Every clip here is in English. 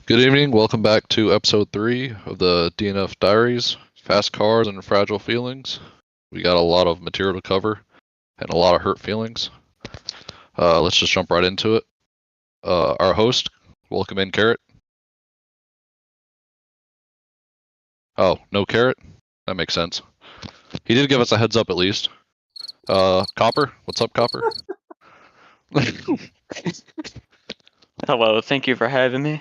Good evening. Welcome back to episode 3 of the DNF Diaries, Fast Cars and Fragile Feelings. We got a lot of material to cover and a lot of hurt feelings. Let's just jump right into it. Our host, welcome in Carrot. Oh, no Carrot? That makes sense. He did give us a heads up at least. Copper? What's up, Copper? Hello, thank you for having me.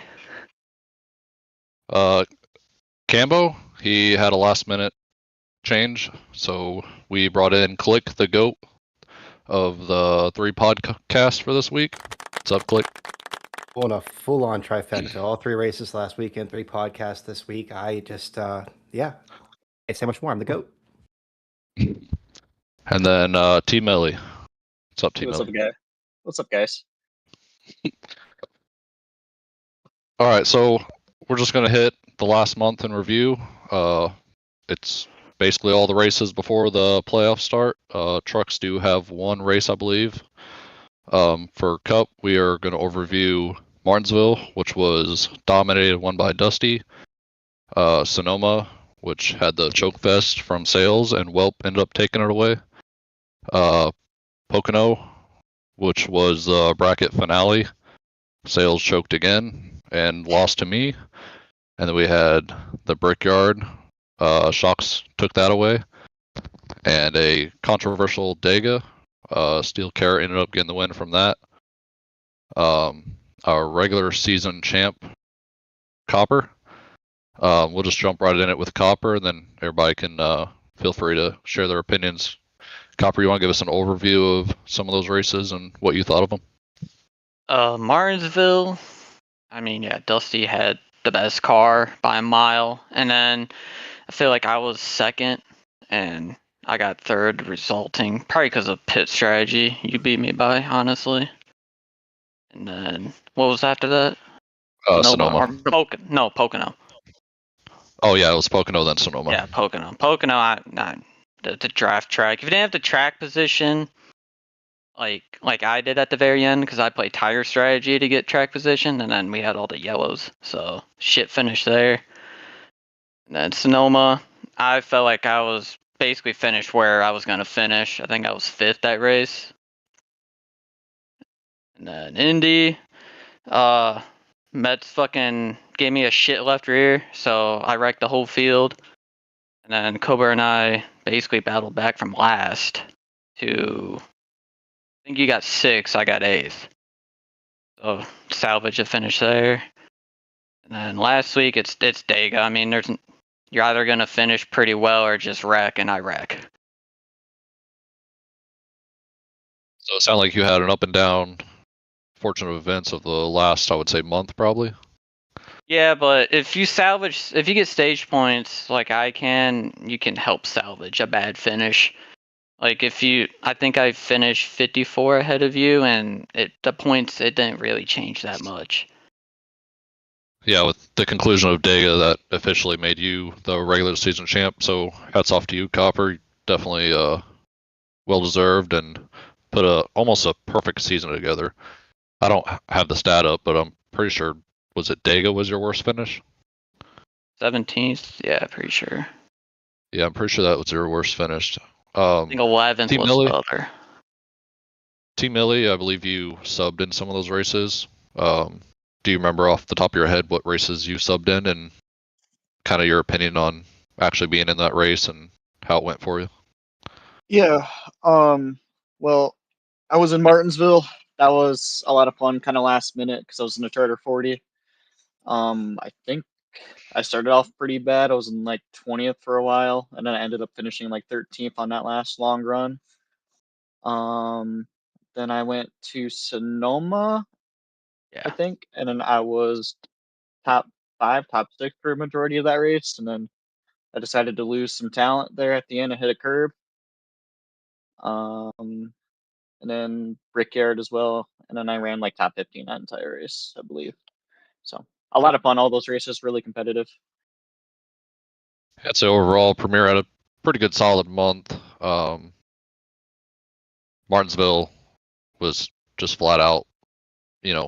Cambo, he had a last minute change, so we brought in Click the GOAT of the 3 podcast for this week. What's up, Click? On a full-on trifecta, all 3 races last weekend, 3 podcasts this week. I just, can't say much more. I'm the GOAT. And then T Millie. What's up, T What's Millie? up, guy? What's up, guys? All right, so we're just gonna hit the last month in review. It's basically all the races before the playoffs start. Trucks do have one race, I believe. For Cup, we are going to overview Martinsville, which was dominated, won by Dusty. Sonoma, which had the choke fest from Sales, and Welp ended up taking it away. Pocono, which was the bracket finale. Sales choked again and lost to me. And then we had the Brickyard. Shocks took that away. And a controversial Dega. Steel Carrot ended up getting the win from that. Our regular season champ, Copper. We'll just jump right in it with Copper, and then everybody can feel free to share their opinions. Copper, you want to give us an overview of some of those races and what you thought of them? Martinsville, Dusty had the best car by a mile, and then I feel like I was second, and I got third, resulting probably because of pit strategy. You beat me by, honestly. And then what was after that? Sonoma. Pocono. Oh yeah, it was Pocono then Sonoma. Yeah, Pocono. The draft track. If you didn't have the track position, like I did at the very end, because I played tire strategy to get track position, and then we had all the yellows, so shit finished there. And then Sonoma, I felt like I was basically finished where I was gonna finish. I think I was 5th that race. And then Indy, Mets fucking gave me a shit left rear, so I wrecked the whole field. And then Cobra and I basically battled back from last to, I think you got 6th, I got 8th. So salvage a finish there. And then last week it's Dega. I mean, you're either gonna finish pretty well or just wreck, and I wreck. So it sounded like you had an up and down fortunate events of the last, I would say, month probably. Yeah, but if you get stage points like I can, you can help salvage a bad finish. Like I think I finished 54 ahead of you, and the points, it didn't really change that much. Yeah, with the conclusion of Dega, that officially made you the regular season champ. So hats off to you, Copper. Definitely well deserved and put almost a perfect season together. I don't have the stat up, but I'm pretty sure, was it Dega was your worst finish? 17th, yeah, pretty sure. Yeah, I'm pretty sure that was your worst finish. I think 11th was the other. T Millie, I believe you subbed in some of those races. Do you remember off the top of your head what races you subbed in and kind of your opinion on actually being in that race and how it went for you? Yeah. Well, I was in Martinsville. That was a lot of fun, kind of last minute, because I was in a Charter 40. I think I started off pretty bad. I was in like 20th for a while, and then I ended up finishing like 13th on that last long run. Then I went to Sonoma, I think, and then I was top 5, top 6 for a majority of that race, and then I decided to lose some talent there at the end and hit a curb. And then Brickyard as well, and then I ran like top 15 that entire race, I believe. So a lot of fun. All those races really competitive. I'd say overall, Premier had a pretty good solid month. Martinsville was just flat out,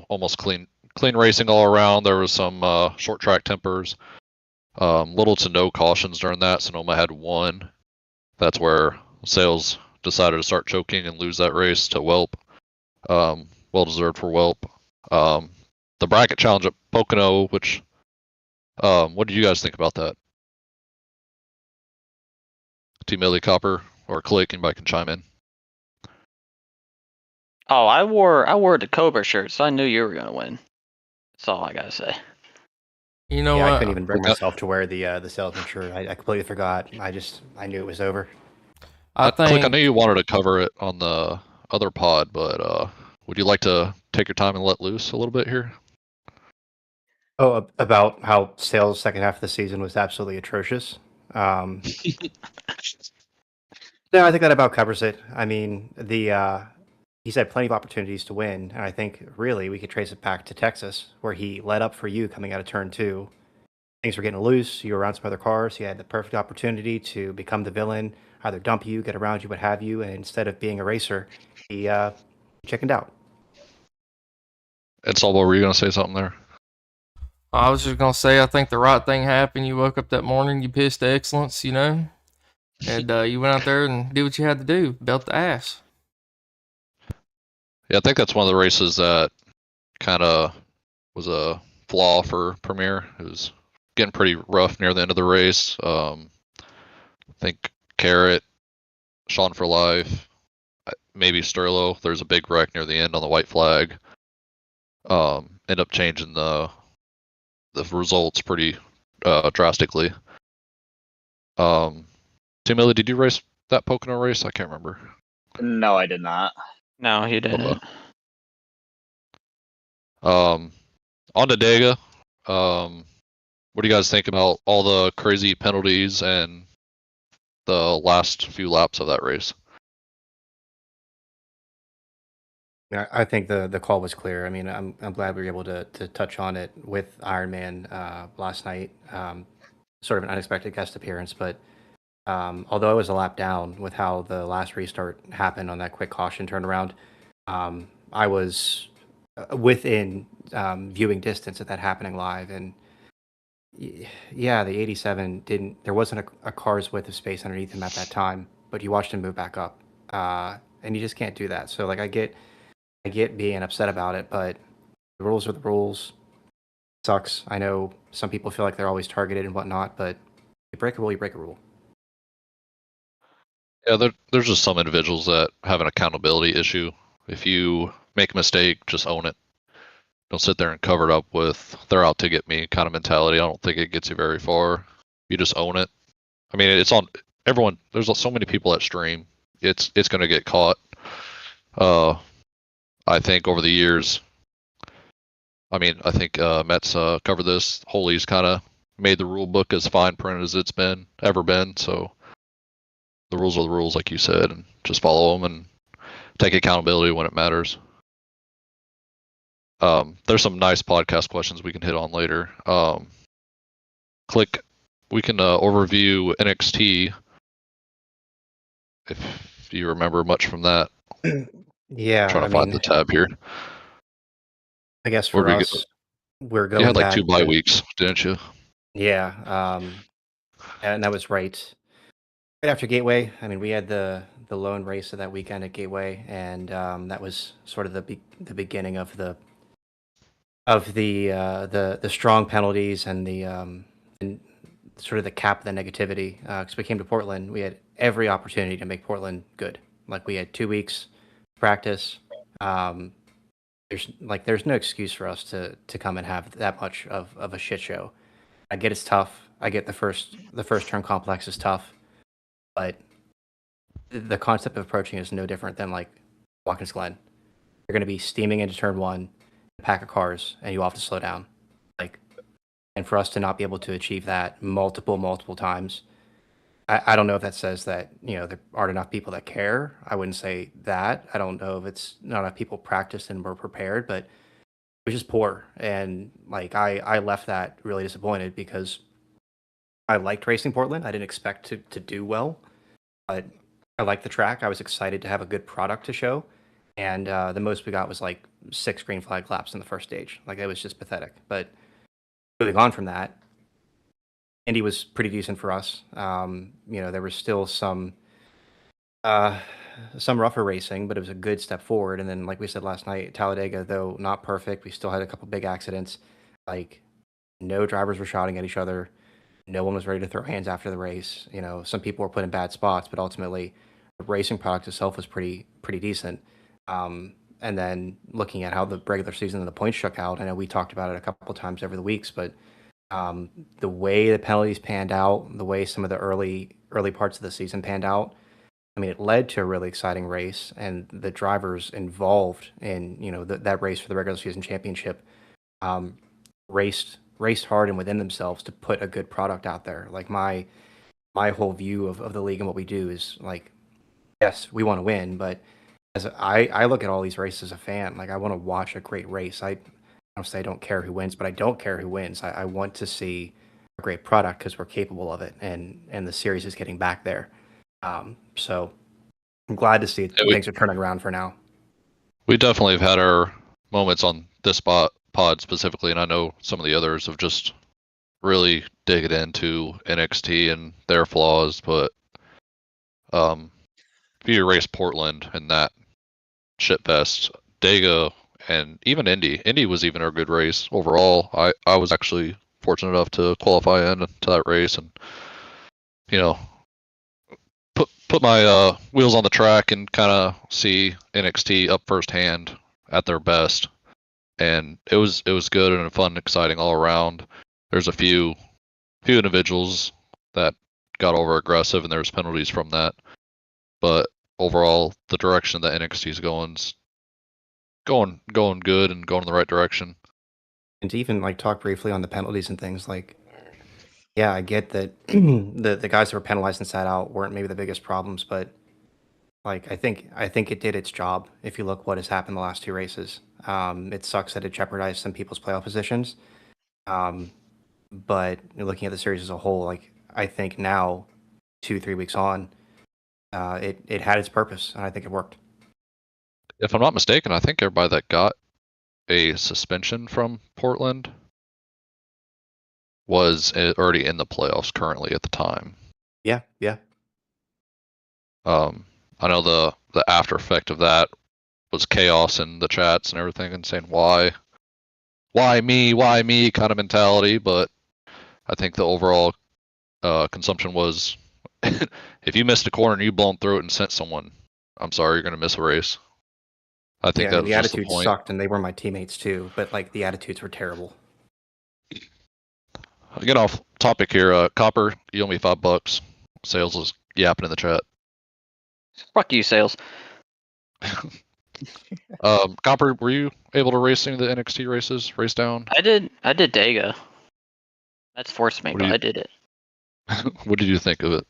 almost clean clean racing all around. There was some short track tempers, little to no cautions during that. Sonoma had one. That's where Sales decided to start choking and lose that race to Welp. Well deserved for Welp. The bracket challenge at Pocono, which what did you guys think about that? Team Millie Copper or Click, anybody can chime in. Oh, I wore the Cobra shirt, so I knew you were gonna win. That's all I gotta say. You know Yeah, I what? couldn't even bring Okay. myself to wear the salesman shirt. I completely forgot. I knew it was over. I Click, I think know you wanted to cover it on the other pod, but would you like to take your time and let loose a little bit here? Oh, about how sales second half of the season was absolutely atrocious. No, I think that about covers it. I mean, he's had plenty of opportunities to win, and I think really we could trace it back to Texas, where he led up for you coming out of turn 2. Things were getting loose. You were around some other cars. He had the perfect opportunity to become the villain, either dump you, get around you, what have you, and instead of being a racer, he chickened out. And Salvo, were you gonna say something there? I was just gonna say I think the right thing happened. You woke up that morning, you pissed excellence, you know, and you went out there and did what you had to do, belt the ass. Yeah, I think that's one of the races that kind of was a flaw for Premier. It was getting pretty rough near the end of the race. I think Carrot, Sean for Life, maybe Sterlo. There's a big wreck near the end on the white flag. End up changing the results pretty drastically. Tim Millie, did you race that Pocono race? I can't remember. No, I did not. No, he didn't. Okay. On to Dega. What do you guys think about all the crazy penalties and the last few laps of that race? Yeah, I think the call was clear. I mean, I'm glad we were able to touch on it with Iron Man last night. Sort of an unexpected guest appearance, but although I was a lap down with how the last restart happened on that quick caution turnaround, I was within viewing distance of that happening live, and yeah, the 87 didn't. There wasn't a car's width of space underneath him at that time, but you watched him move back up, and you just can't do that. So like I get being upset about it, but the rules are the rules. Sucks. I know some people feel like they're always targeted and whatnot, but you break a rule, you break a rule. Yeah, there's just some individuals that have an accountability issue. If you make a mistake, just own it. Don't sit there and cover it up with "they're out to get me" kind of mentality. I don't think it gets you very far. You just own it. I mean, it's on everyone. There's so many people that stream. It's going to get caught. I think over the years, I mean, I think Mets covered this. Holy's kind of made the rule book as fine print as it's ever been. So the rules are the rules, like you said, and just follow them and take accountability when it matters. There's some nice podcast questions we can hit on later. Click, we can overview NXT if you remember much from that. Yeah, Trying to find the tab here. I guess Where'd for we us, we're You going had like back 2 bye to- weeks, didn't you? Yeah, and that was right after Gateway. I mean, we had the lone race of that weekend at Gateway, and that was sort of the beginning of the strong penalties and and sort of the cap of the negativity. Because we came to Portland, we had every opportunity to make Portland good. Like we had 2 weeks practice. There's no excuse for us to come and have that much of a shit show. I get it's tough. I get the first turn complex is tough, but the concept of approaching is no different than like Watkins Glen. You're going to be steaming into turn 1, a pack of cars, and you all have to slow down. Like, and for us to not be able to achieve that multiple times, I don't know if that says that there aren't enough people that care. I wouldn't say that. I don't know if it's not enough people practiced and were prepared, but it was just poor. And like I left that really disappointed because I liked racing Portland. I didn't expect to do well, but I liked the track. I was excited to have a good product to show. and the most we got was like 6 green flag laps in the first stage. Like it was just pathetic. But moving on from that, Indy was pretty decent for us. There was still some rougher racing, but it was a good step forward. And then, like we said last night, Talladega, though not perfect, we still had a couple big accidents. Like no drivers were shouting at each other. No one was ready to throw hands after the race. Some people were put in bad spots, but ultimately, the racing product itself was pretty decent. And then looking at how the regular season and the points shook out, I know we talked about it a couple of times over the weeks, but the way the penalties panned out, the way some of the early parts of the season panned out, I mean, it led to a really exciting race, and the drivers involved in that race for the regular season championship raced hard and within themselves to put a good product out there. Like my whole view of the league and what we do is like, yes, we want to win, but as I look at all these races as a fan, like I want to watch a great race. I don't say I don't care who wins, but I don't care who wins. I want to see a great product because we're capable of it, and the series is getting back there. So I'm glad to see things are turning around for now. We definitely have had our moments on this pod specifically, and I know some of the others have just really digged into NXT and their flaws, but if you erase Portland and that shitfest, Dega and even Indy was even a good race overall. I was actually fortunate enough to qualify into that race, and put my wheels on the track and kind of see NXT up firsthand at their best, and it was good and fun, exciting all around. There's a few individuals that got over aggressive, and there's penalties from that, but overall the direction that NXT is going good and going in the right direction. And to even like talk briefly on the penalties and things, like, yeah, I get that the guys that were penalized and sat out weren't maybe the biggest problems, but like I think it did its job. If you look what has happened the last 2 races, it sucks that it jeopardized some people's playoff positions. But looking at the series as a whole, like I think now, 2-3 weeks on, it had its purpose, and I think it worked. If I'm not mistaken, I think everybody that got a suspension from Portland was already in the playoffs currently at the time. Yeah. I know the after effect of that was chaos in the chats and everything, and saying why me kind of mentality. But I think the overall consumption was, if you missed a corner and you blown through it and sent someone, I'm sorry, you're going to miss a race. I think that was the just the attitudes point. sucked, and they were my teammates too. But like the attitudes were terrible. Get off topic here. Copper, you owe me $5. Sales is yapping in the chat. Fuck you, Sales. Copper, were you able to race any of the NXT races? Race down? I did Dega. That's forced me, What but do you- I did it. What did you think of it?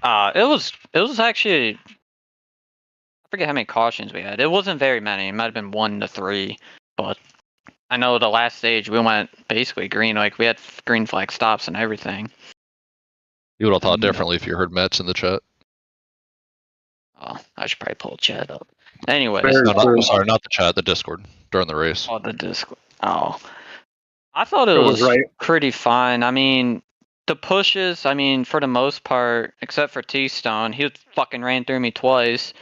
It was actually, I forget how many cautions we had. It wasn't very many. It might have been 1 to 3, but I know the last stage we went basically green. Like we had green flag stops and everything. You would have thought differently if you heard Mets in the chat. Oh, I should probably pull chat up. Anyways, Sorry, not the chat, the Discord during the race. oh, the Discord. Oh, I thought it was pretty fine. I mean, the pushes, I mean, for the most part, except for T-Stone, he fucking ran through me twice.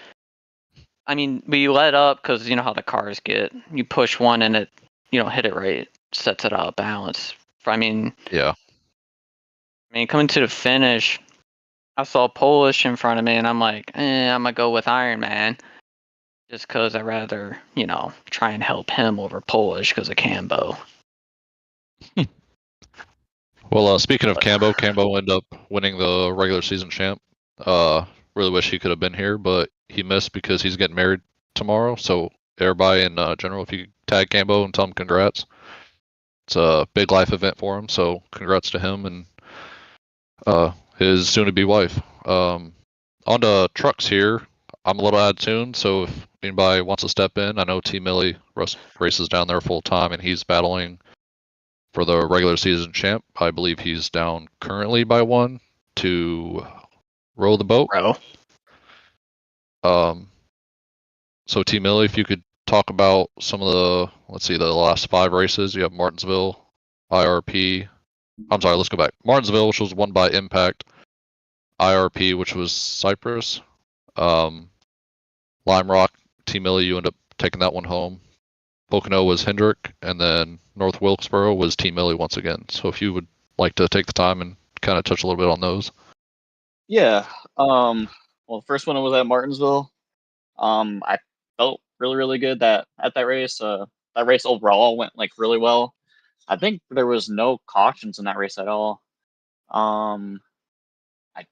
I mean, we let up because you know how the cars get. You push one and it, hit it right, sets it out of balance. Yeah. Coming to the finish, I saw Polish in front of me, and I'm like, I'm gonna go with Iron Man, just because I'd rather, try and help him over Polish because of Cambo. Well, speaking of Cambo ended up winning the regular season champ. Really wish he could have been here, but he missed because he's getting married tomorrow. So everybody in general, if you could tag Cambo and tell him congrats. It's a big life event for him, so congrats to him and his soon-to-be wife. On to trucks here. I'm a little out of tune, so if anybody wants to step in, I know T. Millie races down there full time, and he's battling for the regular season champ. I believe he's down currently by 1 to row the boat. Bro. So T Millie, if you could talk about some of the last 5 races. You have Martinsville, IRP. I'm sorry, let's go back. Martinsville, which was won by Impact. IRP, which was Cypress. Lime Rock, T Millie, you end up taking that one home. Pocono was Hendrick, and then North Wilkesboro was T Millie once again. So if you would like to take the time and kind of touch a little bit on those. Yeah. Well, the first one was at Martinsville. I felt really good that at that race. That race overall went like really well. I think there was no cautions in that race at all. I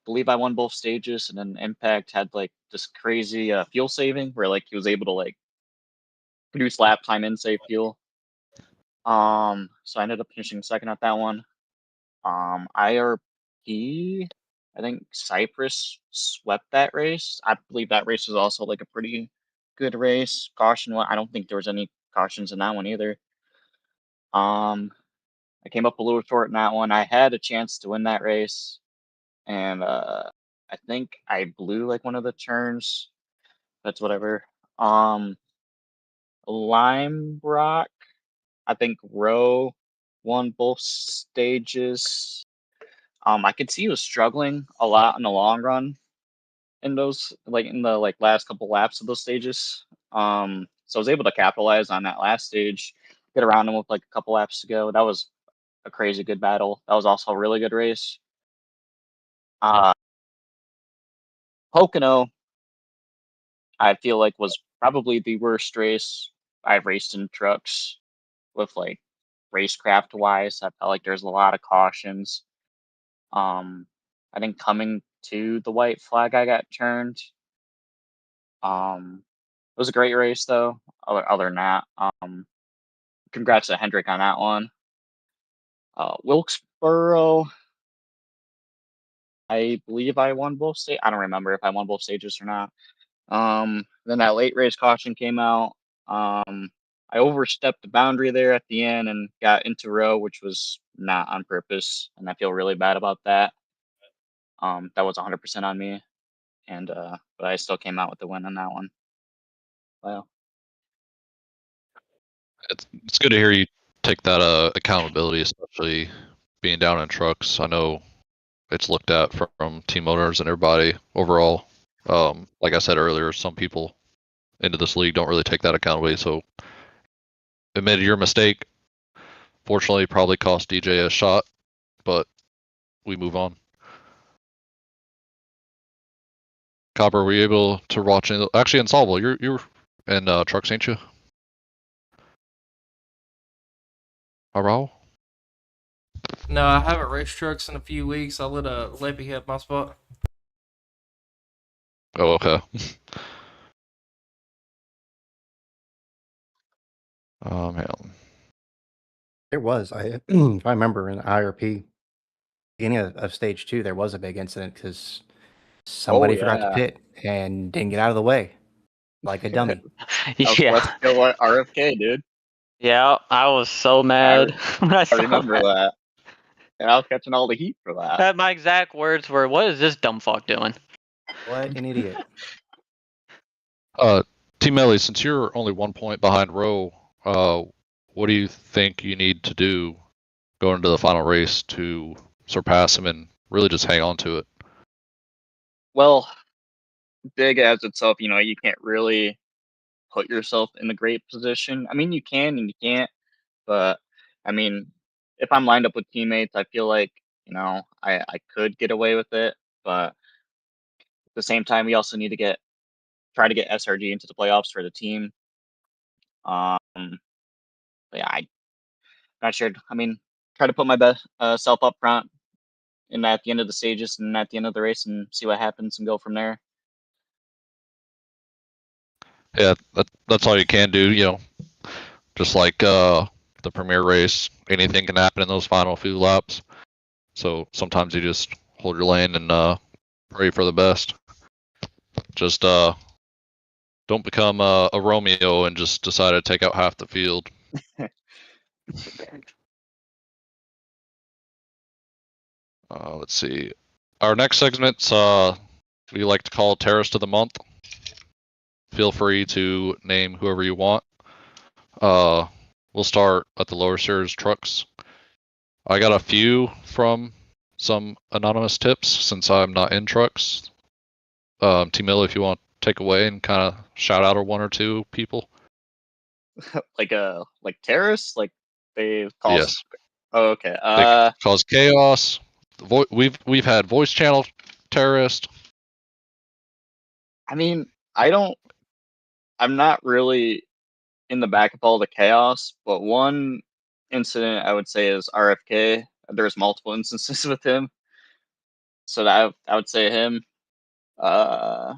believe I won both stages, and then Impact had like this crazy fuel saving where like he was able to like produce lap time and save fuel. So I ended up finishing second at that one. IRP, I think Cypress swept that race. I believe that race was also like a pretty good race. Caution one, I don't think there was any cautions in that one either. I came up a little short in that one. I had a chance to win that race, and I think I blew like one of the turns. That's whatever. Lime Rock, I think Rowe won both stages. I could see he was struggling a lot in the long run in those, like in the like last couple laps of those stages. So I was able to capitalize on that last stage, get around him with like a couple laps to go. That was a crazy good battle. That was also a really good race. Pocono, I feel like was probably the worst race I've raced in trucks with like racecraft wise. I felt like there's a lot of cautions. I think coming to the white flag, I got turned. It was a great race though. Other than that, congrats to Hendrick on that one. Wilkesboro, I believe I won both stages. I don't remember if I won both stages or not. Then that late race caution came out. I overstepped the boundary there at the end and got into row, which was not on purpose, and I feel really bad about that. That was 100% on me, and but I still came out with the win on that one. Wow. It's good to hear you take that accountability, especially being down in trucks. I know it's looked at from team owners and everybody overall. Like I said earlier, some people into this league don't really take that accountability. So admit your mistake. Fortunately, probably cost DJ a shot, but we move on. Copper, were you able to watch any? Actually, Insolvable, you're in trucks, ain't you? Arao? No, I haven't raced trucks in a few weeks. I let Leppy have my spot. Oh, okay. Hang on. There was, if I remember in IRP, beginning of stage 2, there was a big incident because somebody forgot to yeah. pit and didn't get out of the way like a dummy. Let's go RFK, dude. Yeah, I was so mad when I I saw remember that. And I was catching all the heat for that. My exact words were, "What is this dumb fuck doing?" What an idiot. Team Ellie, since you're only 1 point behind Rowe, what do you think you need to do going into the final race to surpass him and really just hang on to it? Well, big as itself, you can't really put yourself in a great position. I mean, you can and you can't, but I mean, if I'm lined up with teammates, I feel like, I could get away with it, but at the same time, we also need to try to get SRG into the playoffs for the team. But yeah, I'm not sure. I mean, try to put my best self up front and at the end of the stages and at the end of the race and see what happens and go from there. Yeah, that's all you can do, just like the premier race, anything can happen in those final few laps. So sometimes you just hold your lane and pray for the best. Just don't become a Romeo and just decide to take out half the field. Let's see. Our next segment's we like to call Terrace to the Month. feel free to name whoever you want. We'll start at the lower series trucks. I got a few from some anonymous tips since I'm not in trucks. T-Mill, if you want to take away and kind of shout out one or two people. like terrorists, like they cause. Yes. Oh, okay. They cause chaos. We've had voice channel terrorist. I mean, I'm not really in the back of all the chaos, but one incident I would say is RFK. There's multiple instances with him, so that I would say him. I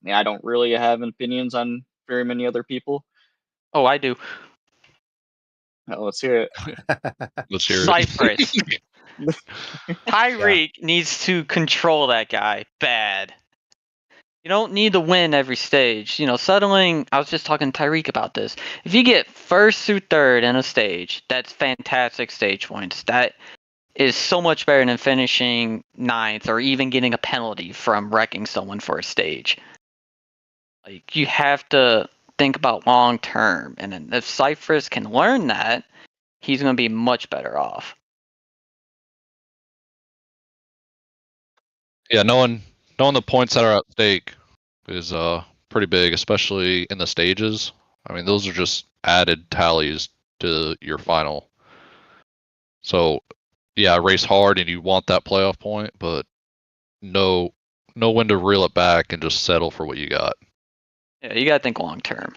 mean, I don't really have opinions on very many other people. Oh, I do. Let's hear it. Let's hear it. Cypress. Tyreek needs to control that guy bad. You don't need to win every stage. You know, settling. I was just talking to Tyreek about this. If you get first through third in a stage, that's fantastic stage points. That is so much better than finishing ninth or even getting a penalty from wrecking someone for a stage. Like, you have to think about long term, and then if Cypress can learn that, he's going to be much better off. Yeah, knowing the points that are at stake is pretty big, especially in the stages. I mean, those are just added tallies to your final. So, yeah, race hard and you want that playoff point, but know when to reel it back and just settle for what you got. Yeah, you got to think long term.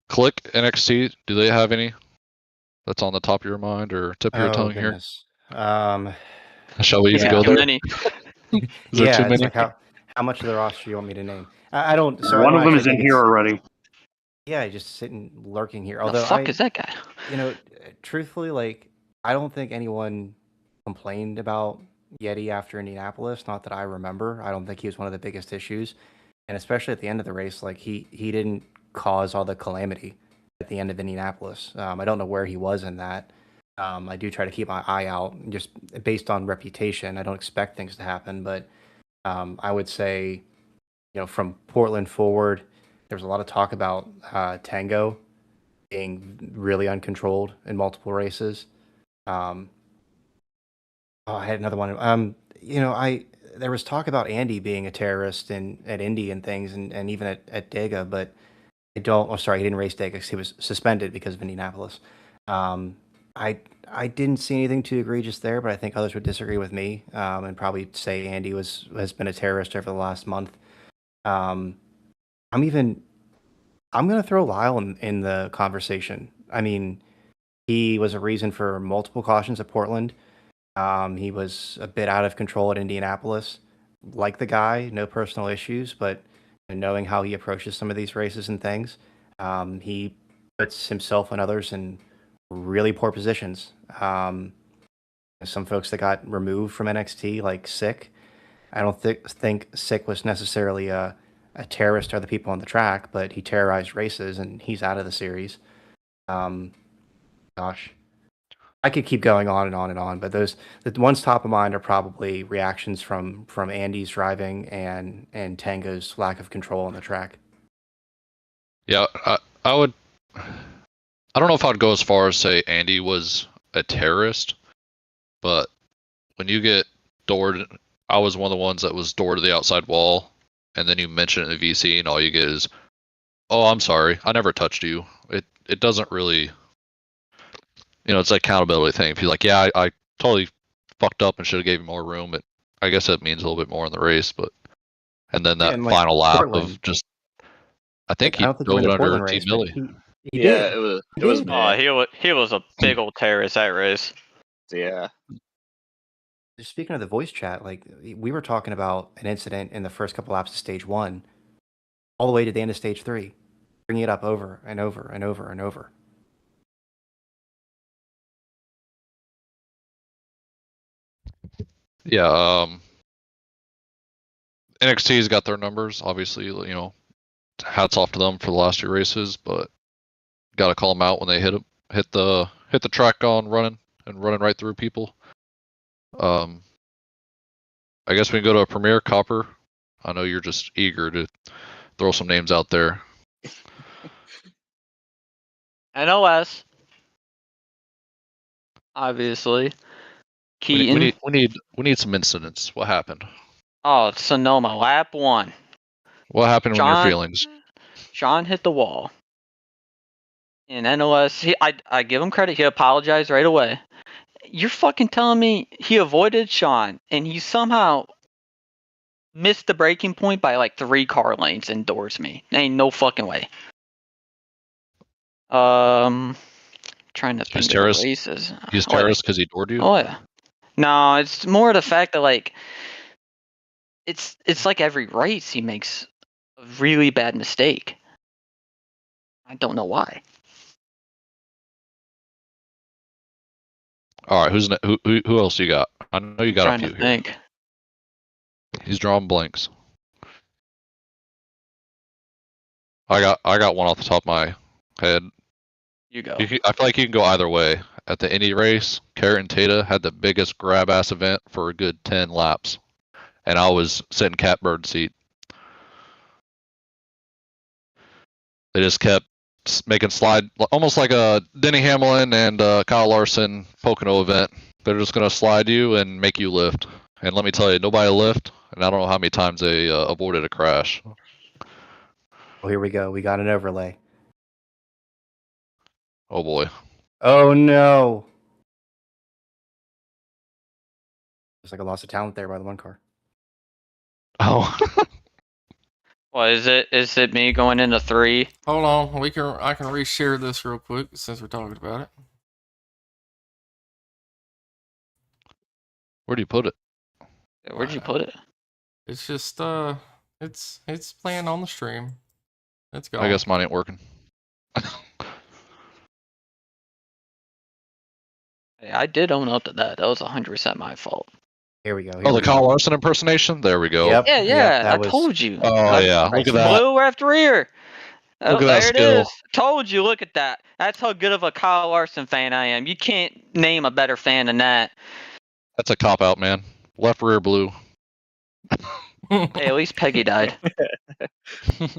Click NXT. Do they have any that's on the top of your mind or tip of your tongue goodness. here? Shall we even Yeah, go too there? many. Is there Yeah, too it's many? like how much of the roster do you want me to name? I don't. So One I of don't them actually is in think here it's- already. Yeah, just sitting lurking here. The Although fuck is that guy? you know, truthfully, like I don't think anyone complained about Yeti after Indianapolis. Not that I remember. I don't think he was one of the biggest issues, and especially at the end of the race, like he didn't cause all the calamity at the end of Indianapolis. I don't know where he was in that. I do try to keep my eye out, just based on reputation. I don't expect things to happen, but I would say, from Portland forward, there was a lot of talk about Tango being really uncontrolled in multiple races. I had another one. There was talk about Andy being a terrorist at Indy and things, and even at Dega, but I don't. Oh, sorry, he didn't race Dega because he was suspended because of Indianapolis. I didn't see anything too egregious there, but I think others would disagree with me and probably say Andy has been a terrorist over the last month. I'm going to throw Lyle in the conversation. I mean, he was a reason for multiple cautions at Portland. He was a bit out of control at Indianapolis. Like the guy, no personal issues, but knowing how he approaches some of these races and things, he puts himself and others in really poor positions. Some folks that got removed from NXT, like Sick, I don't think Sick was necessarily a terrorist to other people on the track, but he terrorized races and he's out of the series. Gosh, I could keep going on and on and on, but the ones top of mind are probably reactions from Andy's driving and Tango's lack of control on the track. Yeah, I would. I don't know if I'd go as far as say Andy was a terrorist, but when you get doored, I was one of the ones that was doored to the outside wall, and then you mention it in the VC, and all you get is, "Oh, I'm sorry, I never touched you." It doesn't really, it's an accountability thing. If you're like, "Yeah, I totally fucked up and should have gave you more room," I guess that means a little bit more in the race, but and then that And, like, final lap Portland. of just, I think I he don't think he drove won it the under Portland T race, but Millie. he Yeah, did. it was did. me. He was a big old terrorist that race. Yeah. Just speaking of the voice chat, like we were talking about an incident in the first couple laps of stage 1, all the way to the end of stage 3, bringing it up over and over and over and over. Yeah, NXT's got their numbers, obviously, hats off to them for the last 2 races, but got to call them out when they hit the track on running right through people. I guess we can go to a Premier Copper. I know you're just eager to throw some names out there. NOS. Obviously. Keaton. We need some incidents. What happened? Oh, Sonoma, lap 1. What happened in your John- feelings? Sean hit the wall. In NOS, I give him credit. He apologized right away. You're fucking telling me he avoided Sean and he somehow missed the braking point by like 3 car lanes and doors me. Ain't no fucking way. Trying to think of the races. He's terrorist because he doored you? Oh yeah. No, it's more the fact that like it's like every race he makes a really bad mistake. I don't know why. All right, who else you got? I know you got a few Trying to here. think. He's drawing blanks. I got one off the top of my head. You go. I feel like you can go either way. At the Indy race, Carrot and Tata had the biggest grab ass event for a good 10 laps, and I was sitting catbird seat. They just kept making slide, almost like a Denny Hamlin and Kyle Larson Pocono event. They're just gonna slide you and make you lift. And let me tell you, nobody lift, and I don't know how many times they avoided a crash. Well, here we go. We got an overlay. Oh boy. Oh no! Looks like a loss of talent there by the one car. Oh. Well, is it me going into 3? Hold on, I can reshare this real quick since we're talking about it. Where do you put it? Where'd you put it? It's just it's playing on the stream. Let's go. I guess mine ain't working. Hey, I did own up to that. That was 100% my fault. Here we go. Oh, the Kyle Larson impersonation? There we go. Yep. Yeah, I was- told you. Oh yeah, look at that. Blue after rear. Look at that there skill. it is. Told you, look at that. That's how good of a Kyle Larson fan I am. You can't name a better fan than that. That's a cop out, man. Left rear blue. Hey, at least Peggy died. You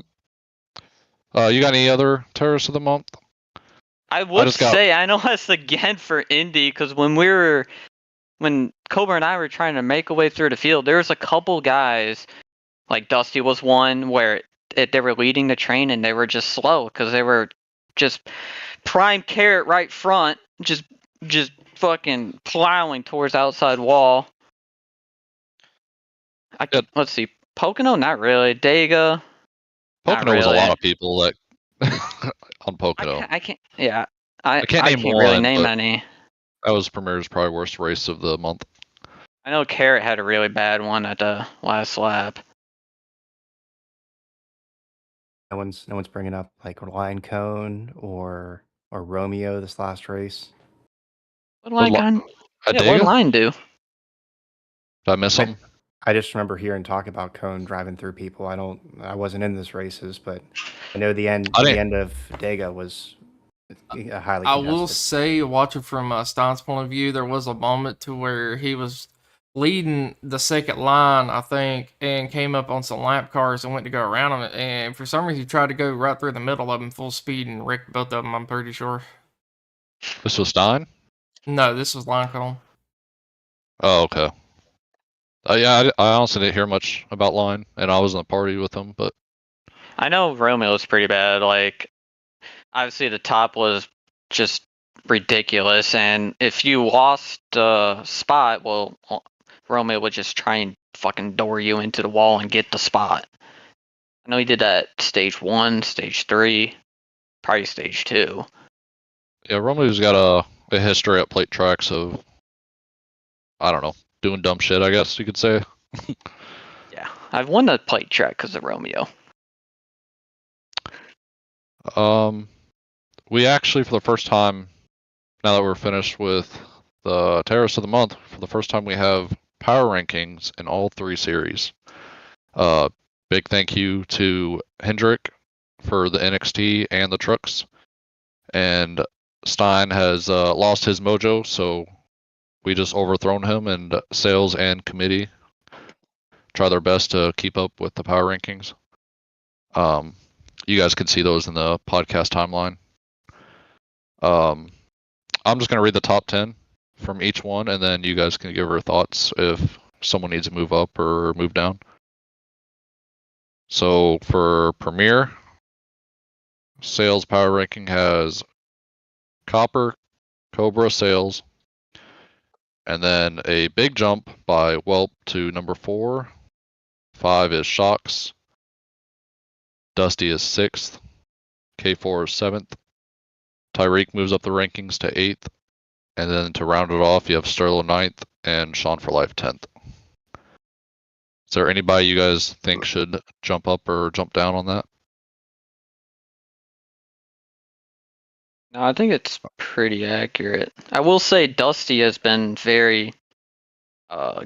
got any other terrorists of the month? I would just got- say I know us again for Indy because when Cobra and I were trying to make a way through the field, there was a couple guys, like Dusty was one, where they were leading the train and they were just slow because they were just prime Carrot right front, just fucking plowing towards outside wall. Let's see, Pocono, not really. Dega, Pocono not was a really. lot of people that on Pocono. I can't. Yeah, I can't name really one, name but- any. That was Premier's probably worst race of the month. I know Carrot had a really bad one at the last lap. No one's bringing up like Lion Cone or Romeo this last race. What line? At Yeah, what Dega? line do? Did I miss him? I just remember hearing talk about Cone driving through people. I wasn't in this races, but I know the end of Dega was highly I contested. will say, watching from Stein's point of view, there was a moment to where he was leading the second line, I think, and came up on some lap cars and went to go around them. And for some reason, he tried to go right through the middle of them full speed and wrecked both of them, I'm pretty sure. This was Stein? No, this was Lincoln. Oh, okay. Yeah, I honestly didn't hear much about Line, and I was in the party with him, but I know Romeo's pretty bad. Like, obviously the top was just ridiculous, and if you lost a spot, well, Romeo would just try and fucking door you into the wall and get the spot. I know he did that stage 1, stage 3, probably stage 2. yeah, Romeo's got a history at plate tracks of, I don't know, doing dumb shit, I guess you could say. Yeah, I've won the plate track because of Romeo. We actually, for the first time, now that we're finished with the Terrorist of the Month, for the first time we have power rankings in all 3 series. Big thank you to Hendrick for the NXT and the trucks. And Stein has lost his mojo, so we just overthrown him, and sales and committee try their best to keep up with the power rankings. You guys can see those in the podcast timeline. I'm just going to read the top 10 from each one, and then you guys can give her thoughts if someone needs to move up or move down. So for Premier, sales power ranking has Copper, Cobra Sales, and then a big jump by Whelp to number 4. 5 is Shocks. Dusty is 6th. K4 is 7th. Tyreek moves up the rankings to 8th. And then to round it off, you have Sterling 9th and Sean for Life 10th. Is there anybody you guys think should jump up or jump down on that? No, I think it's pretty accurate. I will say Dusty has been very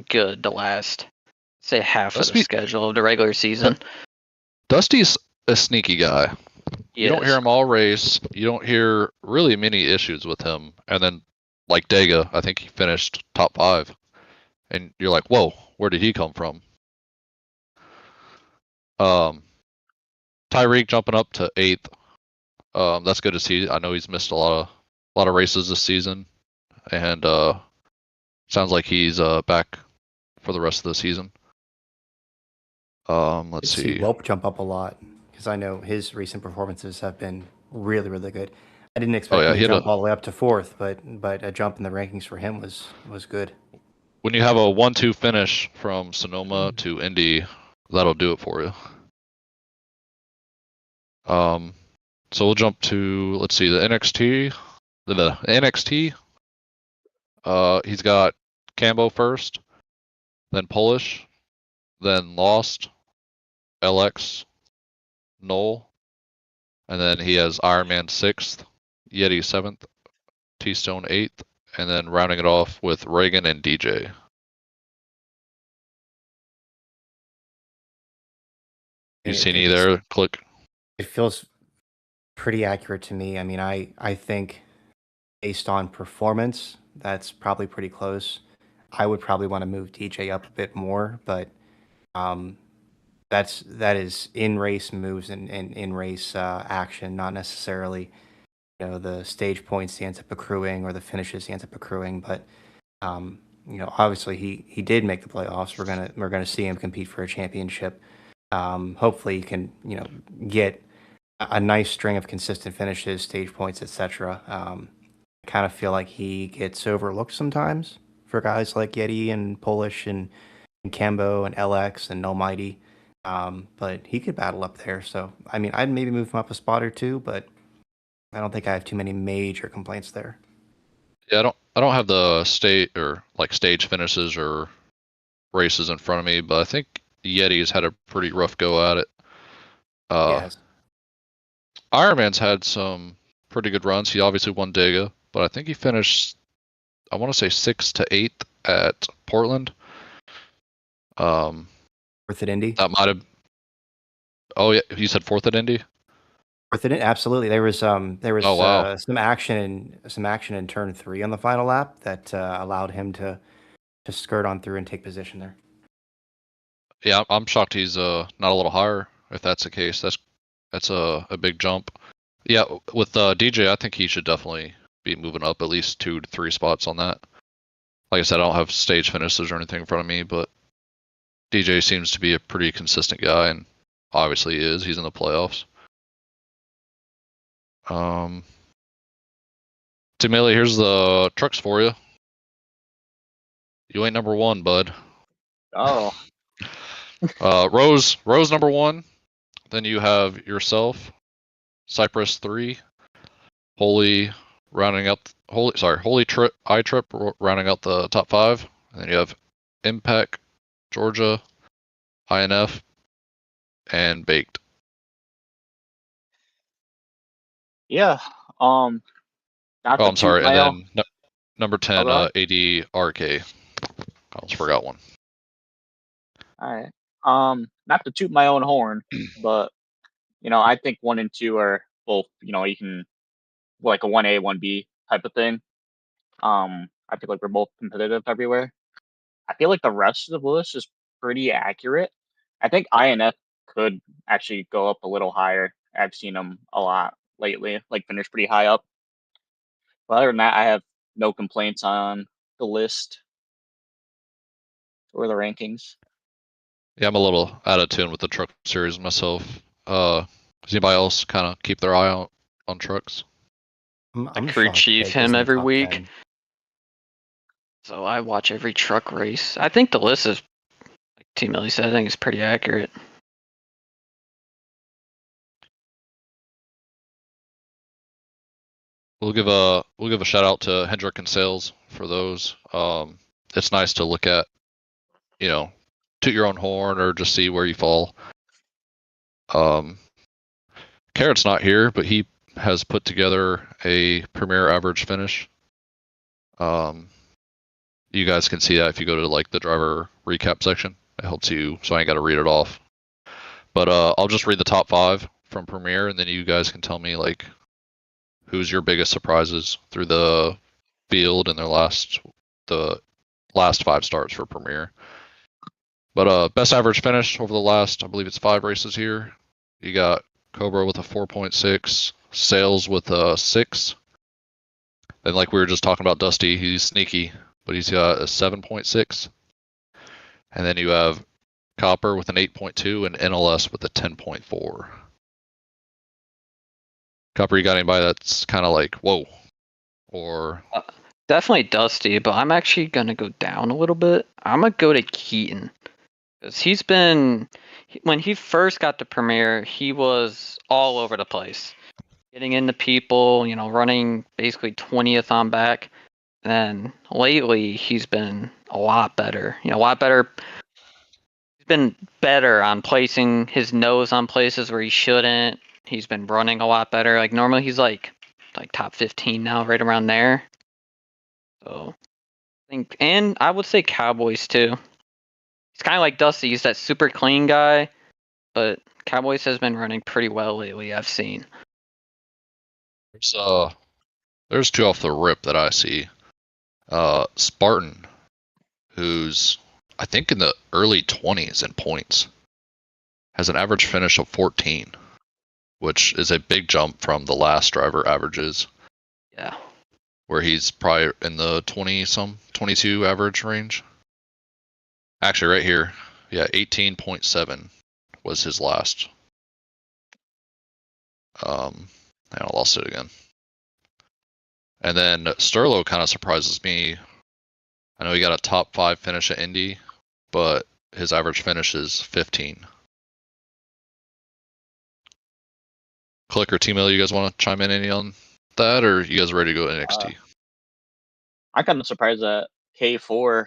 good the last, say, half of the schedule of the regular season. Dusty's a sneaky guy. He You don't is. hear him all race. You don't hear really many issues with him. And then, like Dega, I think he finished top 5. And you're like, whoa, where did he come from? Tyreek jumping up to 8th. That's good to see. I know he's missed a lot of races this season, and sounds like he's back for the rest of the season. Let's see. Whelp jump up a lot because I know his recent performances have been really, really good. I didn't expect him to jump all the way up to 4th, but a jump in the rankings for him was good. When you have a 1-2 finish from Sonoma to Indy, that'll do it for you. So we'll jump to, let's see, the NXT. The NXT. He's got Cambo first, then Polish, then Lost, LX, Knoll, and then he has Iron Man 6th, Yeti 7th, T-Stone 8th, and then rounding it off with Reagan and DJ. You see any there? Click. It feels pretty accurate to me. I mean, I think based on performance, that's probably pretty close. I would probably want to move DJ up a bit more, but that is in race moves and in race action, not necessarily the stage points he ends up accruing or the finishes he ends up accruing. But obviously he did make the playoffs. We're gonna see him compete for a championship. Hopefully he can get a nice string of consistent finishes, stage points, etc. I kind of feel like he gets overlooked sometimes for guys like Yeti and Polish and Cambo and LX and Almighty. But he could battle up there. So, I mean, I'd maybe move him up a spot or two, but I don't think I have too many major complaints there. Yeah, I don't have the stage finishes or races in front of me, but I think Yeti's had a pretty rough go at it. Yes. Iron Man's had some pretty good runs. He obviously won Dega, but I think he finished, I want to say 6th to 8th at Portland. 4th at Indy. That might have. Oh yeah, you said 4th at Indy. 4th at Indy, absolutely. There was Oh, wow. some action in turn 3 on the final lap that allowed him to skirt on through and take position there. Yeah, I'm shocked he's not a little higher. If that's the case, that's a big jump. Yeah, with DJ, I think he should definitely be moving up at least 2 to 3 spots on that. Like I said, I don't have stage finishes or anything in front of me, but DJ seems to be a pretty consistent guy, and obviously he is. He's in the playoffs. Timely, here's the trucks for you. You ain't number 1, bud. Oh. Rose number 1. Then you have yourself, Cypress 3, Holy rounding out iTrip rounding out the top 5. And then you have Impact, Georgia, INF, and Baked. Yeah. I'm sorry. And then number 10, ADRK. I almost forgot one. All right. Not to toot my own horn, but I think 1 and 2 are both, you can like a 1A, 1B type of thing. I feel like we're both competitive everywhere. I feel like the rest of the list is pretty accurate. I think INF could actually go up a little higher. I've seen them a lot lately, like finish pretty high up. But other than that, I have no complaints on the list or the rankings. Yeah, I'm a little out of tune with the truck series myself. Does anybody else kind of keep their eye out on trucks? I'm crew shocked chief Jake him isn't every top week. 10. So I watch every truck race. I think the list is, like T Millie said, I think it's pretty accurate. We'll give a shout out to Hendrick and Sales for those. It's nice to look at, toot your own horn or just see where you fall. Carrot's not here, but he has put together a premier average finish. You guys can see that if you go to like the driver recap section. It helps you, so I ain't got to read it off. But I'll just read the top 5 from Premier, and then you guys can tell me like who's your biggest surprises through the field and the last 5 starts for Premier. But best average finish over the last, I believe it's 5 races here. You got Cobra with a 4.6, Sales with a 6. And like we were just talking about Dusty, he's sneaky, but he's got a 7.6. And then you have Copper with an 8.2 and NLS with a 10.4. Copper, you got anybody that's kind of like, whoa? Or Definitely Dusty, but I'm actually going to go down a little bit. I'm going to go to Keaton. Because he's been, when he first got to Premier, he was all over the place. Getting into people, running basically 20th on back. And lately, he's been a lot better. A lot better. He's been better on placing his nose on places where he shouldn't. He's been running a lot better. Like normally, he's like top 15 now, right around there. So I think, and I would say Cowboys too. He's kind of like Dusty. He's that super clean guy, but Cowboys has been running pretty well lately. I've seen. there's 2 off the rip that I see. Spartan, who's I think in the early 20s in points, has an average finish of 14, which is a big jump from the last driver averages. Yeah. Where he's probably in the 22 average range. Actually, right here, yeah, 18.7 was his last. I lost it again. And then Sterlo kind of surprises me. I know he got a top 5 finish at Indy, but his average finish is 15. Click or T-Mill, you guys want to chime in any on that, or you guys ready to go to NXT? I'm kind of surprised that K4,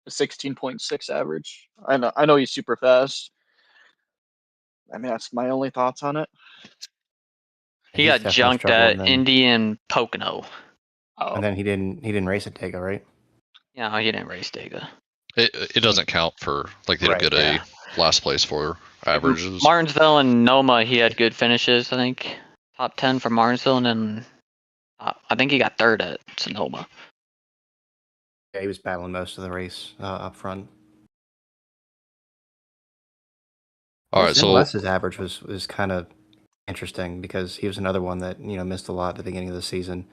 a 16.6 average. I know he's super fast. I mean, that's my only thoughts on it. He He's got definitely junked struggled, at and then- Indy and Pocono. Oh, And then he didn't race at Dega, right? Yeah, he didn't race Dega. It doesn't count for, like, they don't Right, get a last place for averages. Martinsville and Noma, he had good finishes. I think top 10 for Martinsville, and then I think he got 3rd at Sonoma. Yeah, he was battling most of the race up front. All right, so Les's average was kind of interesting because he was another one that missed a lot at the beginning of the season.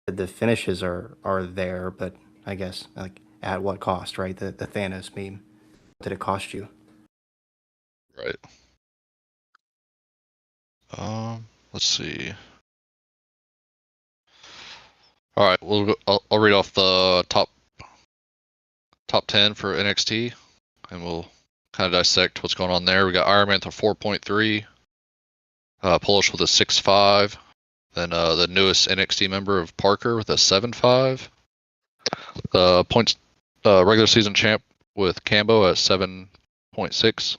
The finishes are there, but I guess like at what cost, right? The Thanos meme. What did it cost you? right. Let's see. All right, I'll read off the top 10 for NXT, and we'll kind of dissect what's going on there. We got Iron Man with a 4.3, Polish with a 6.5, then the newest NXT member of Parker with a 7.5, the points regular season champ with Cambo at 7.6,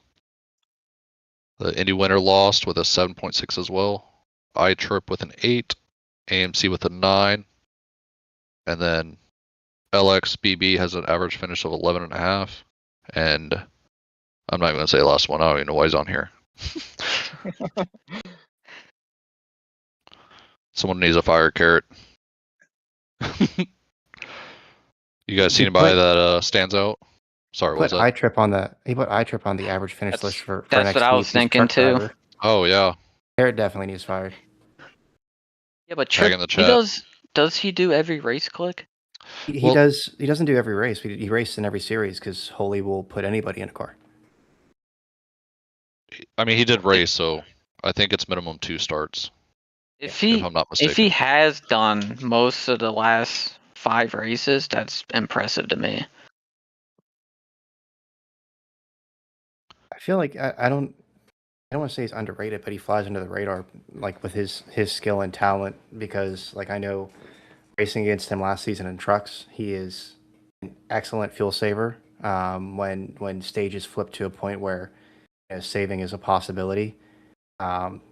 the Indy winner Lost with a 7.6 as well, iTrip with an 8, AMC with a 9, and then LXBB has an average finish of 11.5, and I'm not going to say the last one. I don't even know why he's on here. Someone needs a fire carrot. You guys see anybody that stands out? Sorry, what was Put that? iTrip on the average finish That's- list for that's next what I week. was He's a thinking truck too. driver. Oh yeah, Garrett definitely needs fired. Yeah, but Tag Trip, in the he chat. does he do every race click? He Well- does. He doesn't do every race. He races in every series because Holy will put anybody in a car. I mean, he did race, so I think it's minimum 2 starts, If if I'm not he mistaken. has done most of the last 5 races, that's impressive to me. I feel like I don't want to say he's underrated, but he flies under the radar like with his skill and talent because like I know racing against him last season in trucks, he is an excellent fuel saver. When stages flip to a point where saving is a possibility,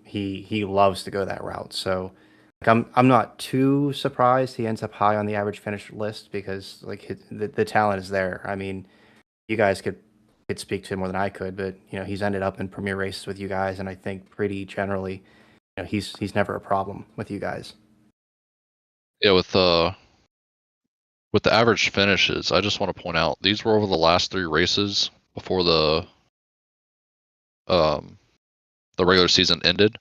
he loves to go that route. So like, I'm not too surprised he ends up high on the average finish list because like the talent is there. I mean, you guys could speak to him more than I could, but he's ended up in premier races with you guys, and I think pretty generally, he's never a problem with you guys. Yeah, with the average finishes, I just want to point out these were over the last 3 races before the regular season ended.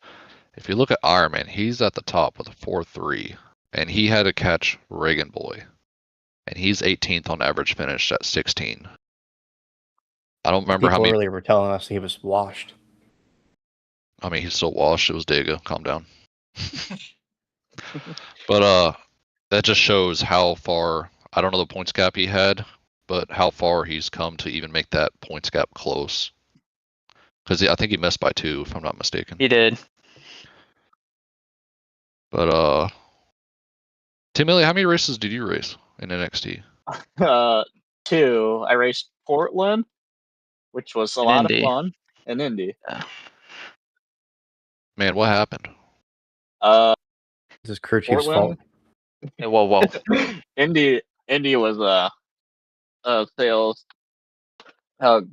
If you look at Ironman, he's at the top with a 4.3, and he had to catch Reagan Boy, and he's 18th on average finish at 16. I don't remember how People many. earlier were telling us he was washed. I mean, he's still washed. It was Dega. Calm down. But that just shows how far. I don't know the points gap he had, but how far he's come to even make that points gap close. Because I think he missed by 2, if I'm not mistaken. He did. But Tim Milley, how many races did you race in NXT? 2. I raced Portland, which was a lot Indy. of fun, and Indy. Man, what happened? This is crew chief's fault. Portland. Hey, whoa. Indy was sales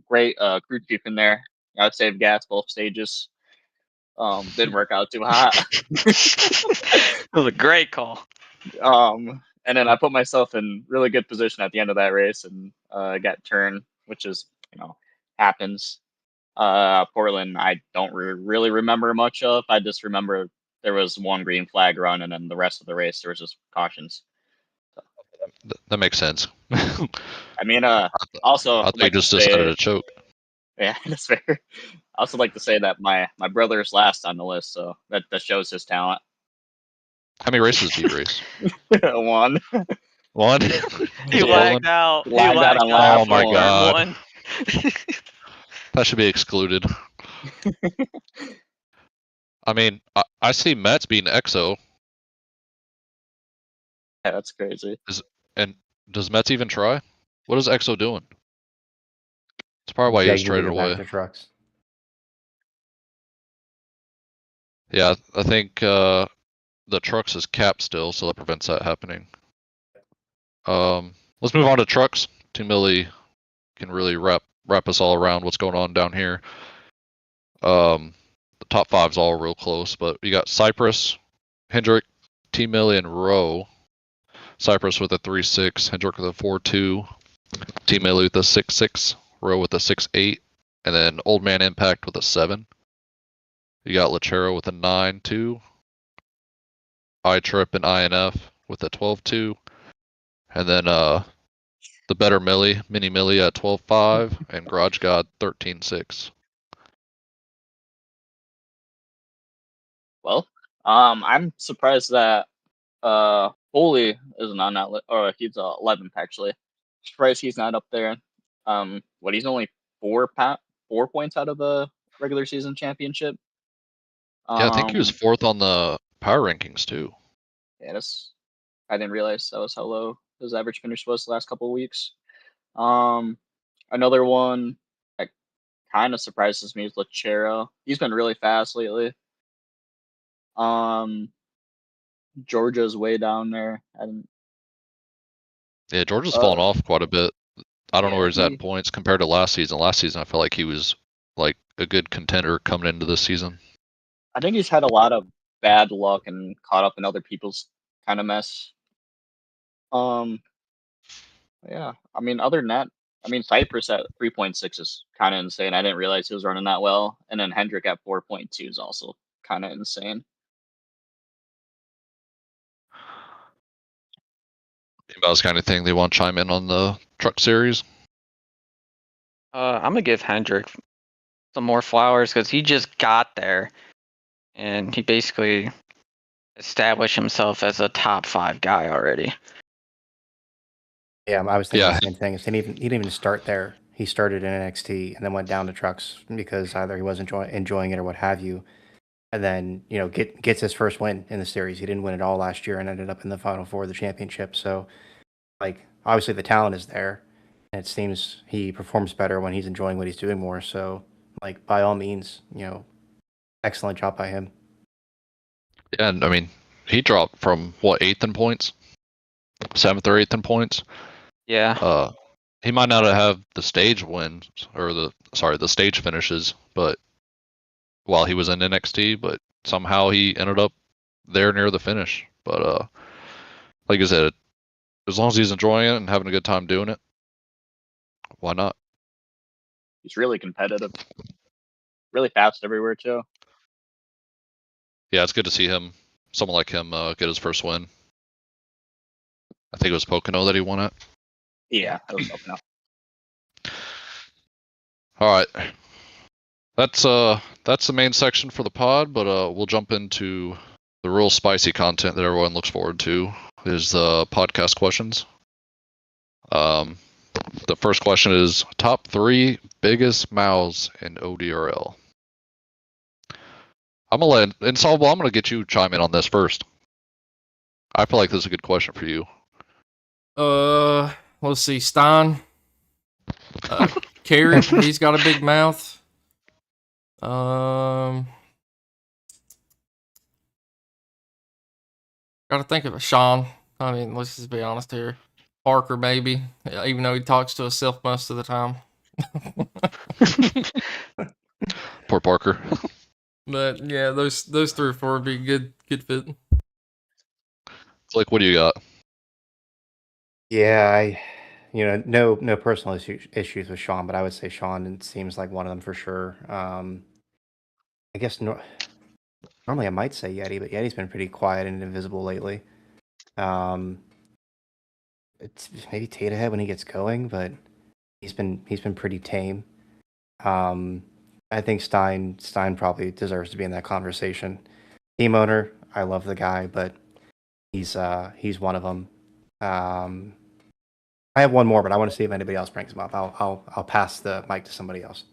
great crew chief in there. I saved gas both stages. Didn't work out too hot. It was a great call. And then I put myself in really good position at the end of that race and got turned, which is happens. Portland, I don't really remember much of. I just remember there was one green flag run, and then the rest of the race there was just cautions. That makes sense. I mean, also I thought you like just to say, decided to choke. yeah, that's fair. I also like to say that my brother's last on the list, so that shows his talent. How many races do you race? 1. 1? He Yeah. lagged out. Lagged out on Oh lap my one. God. One. That should be excluded. I mean, I see Mets beating EXO, Yeah, that's crazy. and does Mets even try? What is EXO doing? It's probably why he was Begging to traded get back away. to trucks. Yeah, I think the trucks is capped still, so that prevents that happening. Let's move on to trucks. Tim Milley can really wrap us all around what's going on down here. The top 5's all real close, but you got Cypress, Hendrick, T Milley, and Rowe. Cypress with a 3.6, Hendrick with a 4.2, T Milley with a 6.6, Rowe with a 6.8, and then Old Man Impact with a 7. You got Lachero with a 9.2, iTrip and INF with a 12.2, and then the better Millie, Mini Millie at 12.5, and Garage God 13.6. Well, I'm surprised that Holy isn't on that list, or he's 11th actually. Surprised he's not up there. He's only 4 points out of the regular season championship. Yeah, I think he was 4th on the power rankings too. Yeah, I didn't realize that was how low his average finish was the last couple of weeks. Another one that kind of surprises me is Lachero. He's been really fast lately. Georgia's way down there. Yeah, Georgia's fallen off quite a bit. I don't know yeah, where he's at in points compared to last season. Last season, I felt like he was like a good contender coming into this season. I think he's had a lot of bad luck and caught up in other people's kind of mess. Yeah, I mean, other than that, I mean, Cypress at 3.6 is kind of insane. I didn't realize he was running that well. And then Hendrick at 4.2 is also kind of insane. Anybody else got anything they want to chime in on the truck series? I'm gonna give Hendrick some more flowers because he just got there, and he basically established himself as a top 5 guy already. Yeah, I was thinking Yeah. the same thing. He didn't even start there. He started in NXT and then went down to trucks because either he wasn't enjoying it or what have you. And then, gets his first win in the series. He didn't win it all last year and ended up in the Final Four of the championship. So, obviously the talent is there. And it seems he performs better when he's enjoying what he's doing more. So, by all means, excellent job by him. Yeah, and I mean, he dropped from what, 8th in points, 7th or 8th in points. Yeah. He might not have the stage wins or the stage finishes, but while he was in NXT, but somehow he ended up there near the finish. But like I said, as long as he's enjoying it and having a good time doing it, why not? He's really competitive, really fast everywhere too. Yeah, it's good to see someone like him, get his first win. I think it was Pocono that he won at. Yeah, I was hoping. All right, that's the main section for the pod, but we'll jump into the real spicy content that everyone looks forward to. Is the podcast questions. The first question is top 3 biggest mouths in ODRL. I'm gonna get you chime in on this first. I feel like this is a good question for you. Let's see, Stein. Carrot, he's got a big mouth. Gotta think of a Sean. I mean, let's just be honest here. Parker, maybe, even though he talks to himself most of the time. Poor Parker. But yeah, those 3 or 4 would be good fit. Like, what do you got? Yeah, no personal issues with Sean, but I would say Sean, it seems like one of them for sure. I guess normally I might say Yeti, but Yeti's been pretty quiet and invisible lately. It's maybe Tatahead when he gets going, but he's been pretty tame. I think Stein probably deserves to be in that conversation. Team owner, I love the guy, but he's one of them. I have one more, but I want to see if anybody else brings him up. I'll pass the mic to somebody else.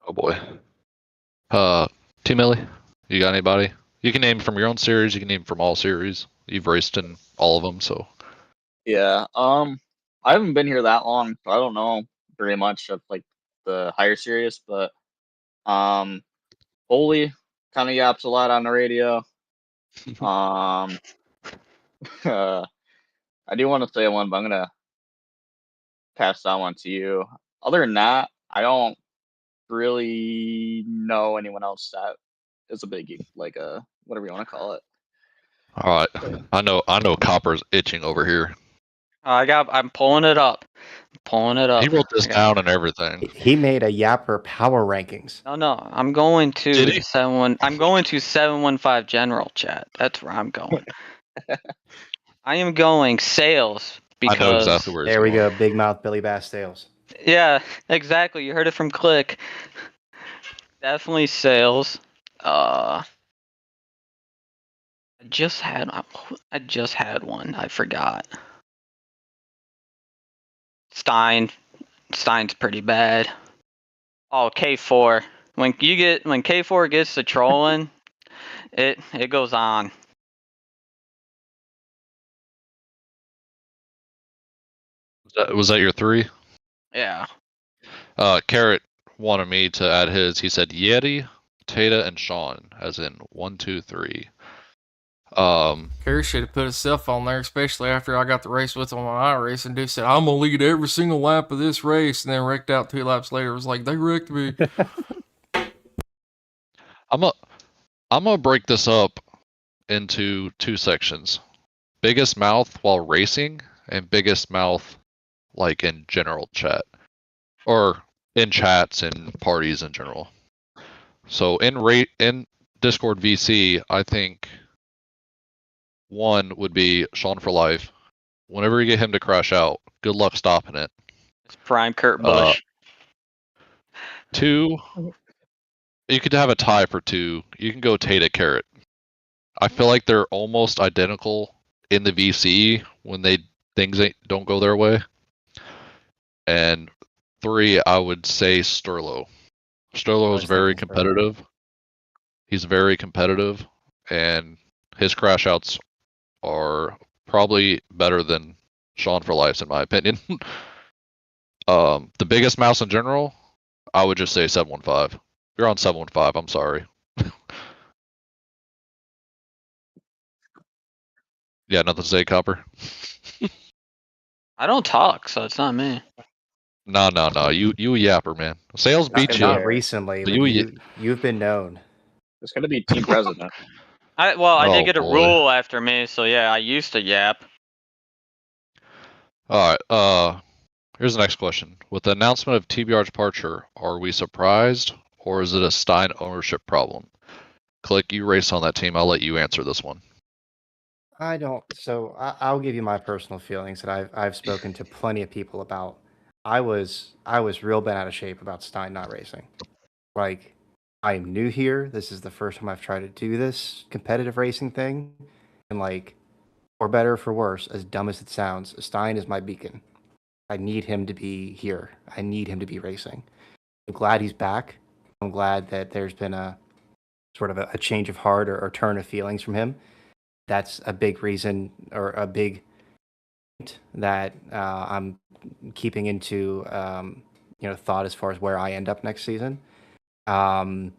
Oh boy. Team Millie, you got anybody? You can name from your own series. You can name from all series. You've raced in all of them, so. Yeah. I haven't been here that long, so I don't know very much of the higher series, but Foley kind of yaps a lot on the radio. I do want to say one, but I'm gonna pass that one to you. Other than that, I don't really know anyone else that is a biggie, whatever you want to call it. All right. I know Copper's itching over here. I'm pulling it up. He wrote this down and everything. He made a Yapper power rankings. No, I'm going Did to he? 715 general chat. That's where I'm going. I am going sales because I know exactly where he's There we going. go, Big Mouth Billy Bass sales. Yeah, exactly. You heard it from Click. Definitely sales. I just had one. I forgot. Stein's pretty bad. Oh, K4. When K4 gets to trolling, it goes on. Was that your 3? Yeah. Carrot wanted me to add his. He said Yeti, Tata, and Sean, as in 1, 2, 3. Carrot should have put himself on there, especially after I got the race with him on my race, and Dude said, I'm going to lead every single lap of this race, and then wrecked out 2 laps later. It was like, they wrecked me. I'm gonna break this up into 2 sections. Biggest mouth while racing and biggest mouth like in general chat or in chats and parties in general. So in Discord VC, I think one would be Sean for life. Whenever you get him to crash out, good luck stopping it. It's prime Kurt Busch. 2, you could have a tie for 2. You can go Tata Carrot. I feel like they're almost identical in the VC when things don't go their way. And 3, I would say Sterlo. Sterlo is very competitive. He's very competitive, and his crash outs are probably better than Sean for Life's, in my opinion. The biggest mouse in general, I would just say 715. You're on 715. I'm sorry. Yeah, nothing to say, Copper. I don't talk, so it's not me. No. You a yapper, man. Sales beat you. Not recently, but you've been known. There's gonna be team president. I did get a boy. rule after me, so yeah, I used to yap. All right. Here's the next question. With the announcement of TBR's departure, are we surprised, or is it a Stein ownership problem? Click, you race on that team. I'll let you answer this one. I don't. So I'll give you my personal feelings that I've spoken to plenty of people about. I was real bent out of shape about Stein not racing. Like, I am new here. This is the first time I've tried to do this competitive racing thing, and like, for better or for worse, as dumb as it sounds, Stein is my beacon. I need him to be here. I need him to be racing. I'm glad he's back. I'm glad that there's been a sort of a change of heart or turn of feelings from him. That's a big reason or a big that I'm keeping into thought as far as where I end up next season. I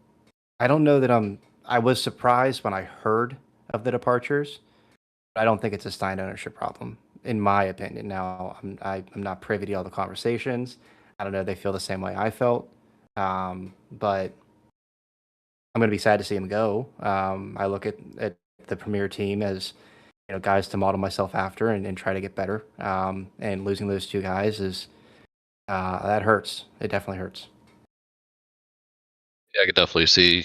don't know that I was surprised when I heard of the departures. But I don't think it's a Stein ownership problem, in my opinion. Now I'm not privy to all the conversations. I don't know if they feel the same way I felt, but I'm going to be sad to see him go. I look at the premier team as guys to model myself after and try to get better. And losing those 2 guys is that hurts. It definitely hurts. Yeah, I could definitely see,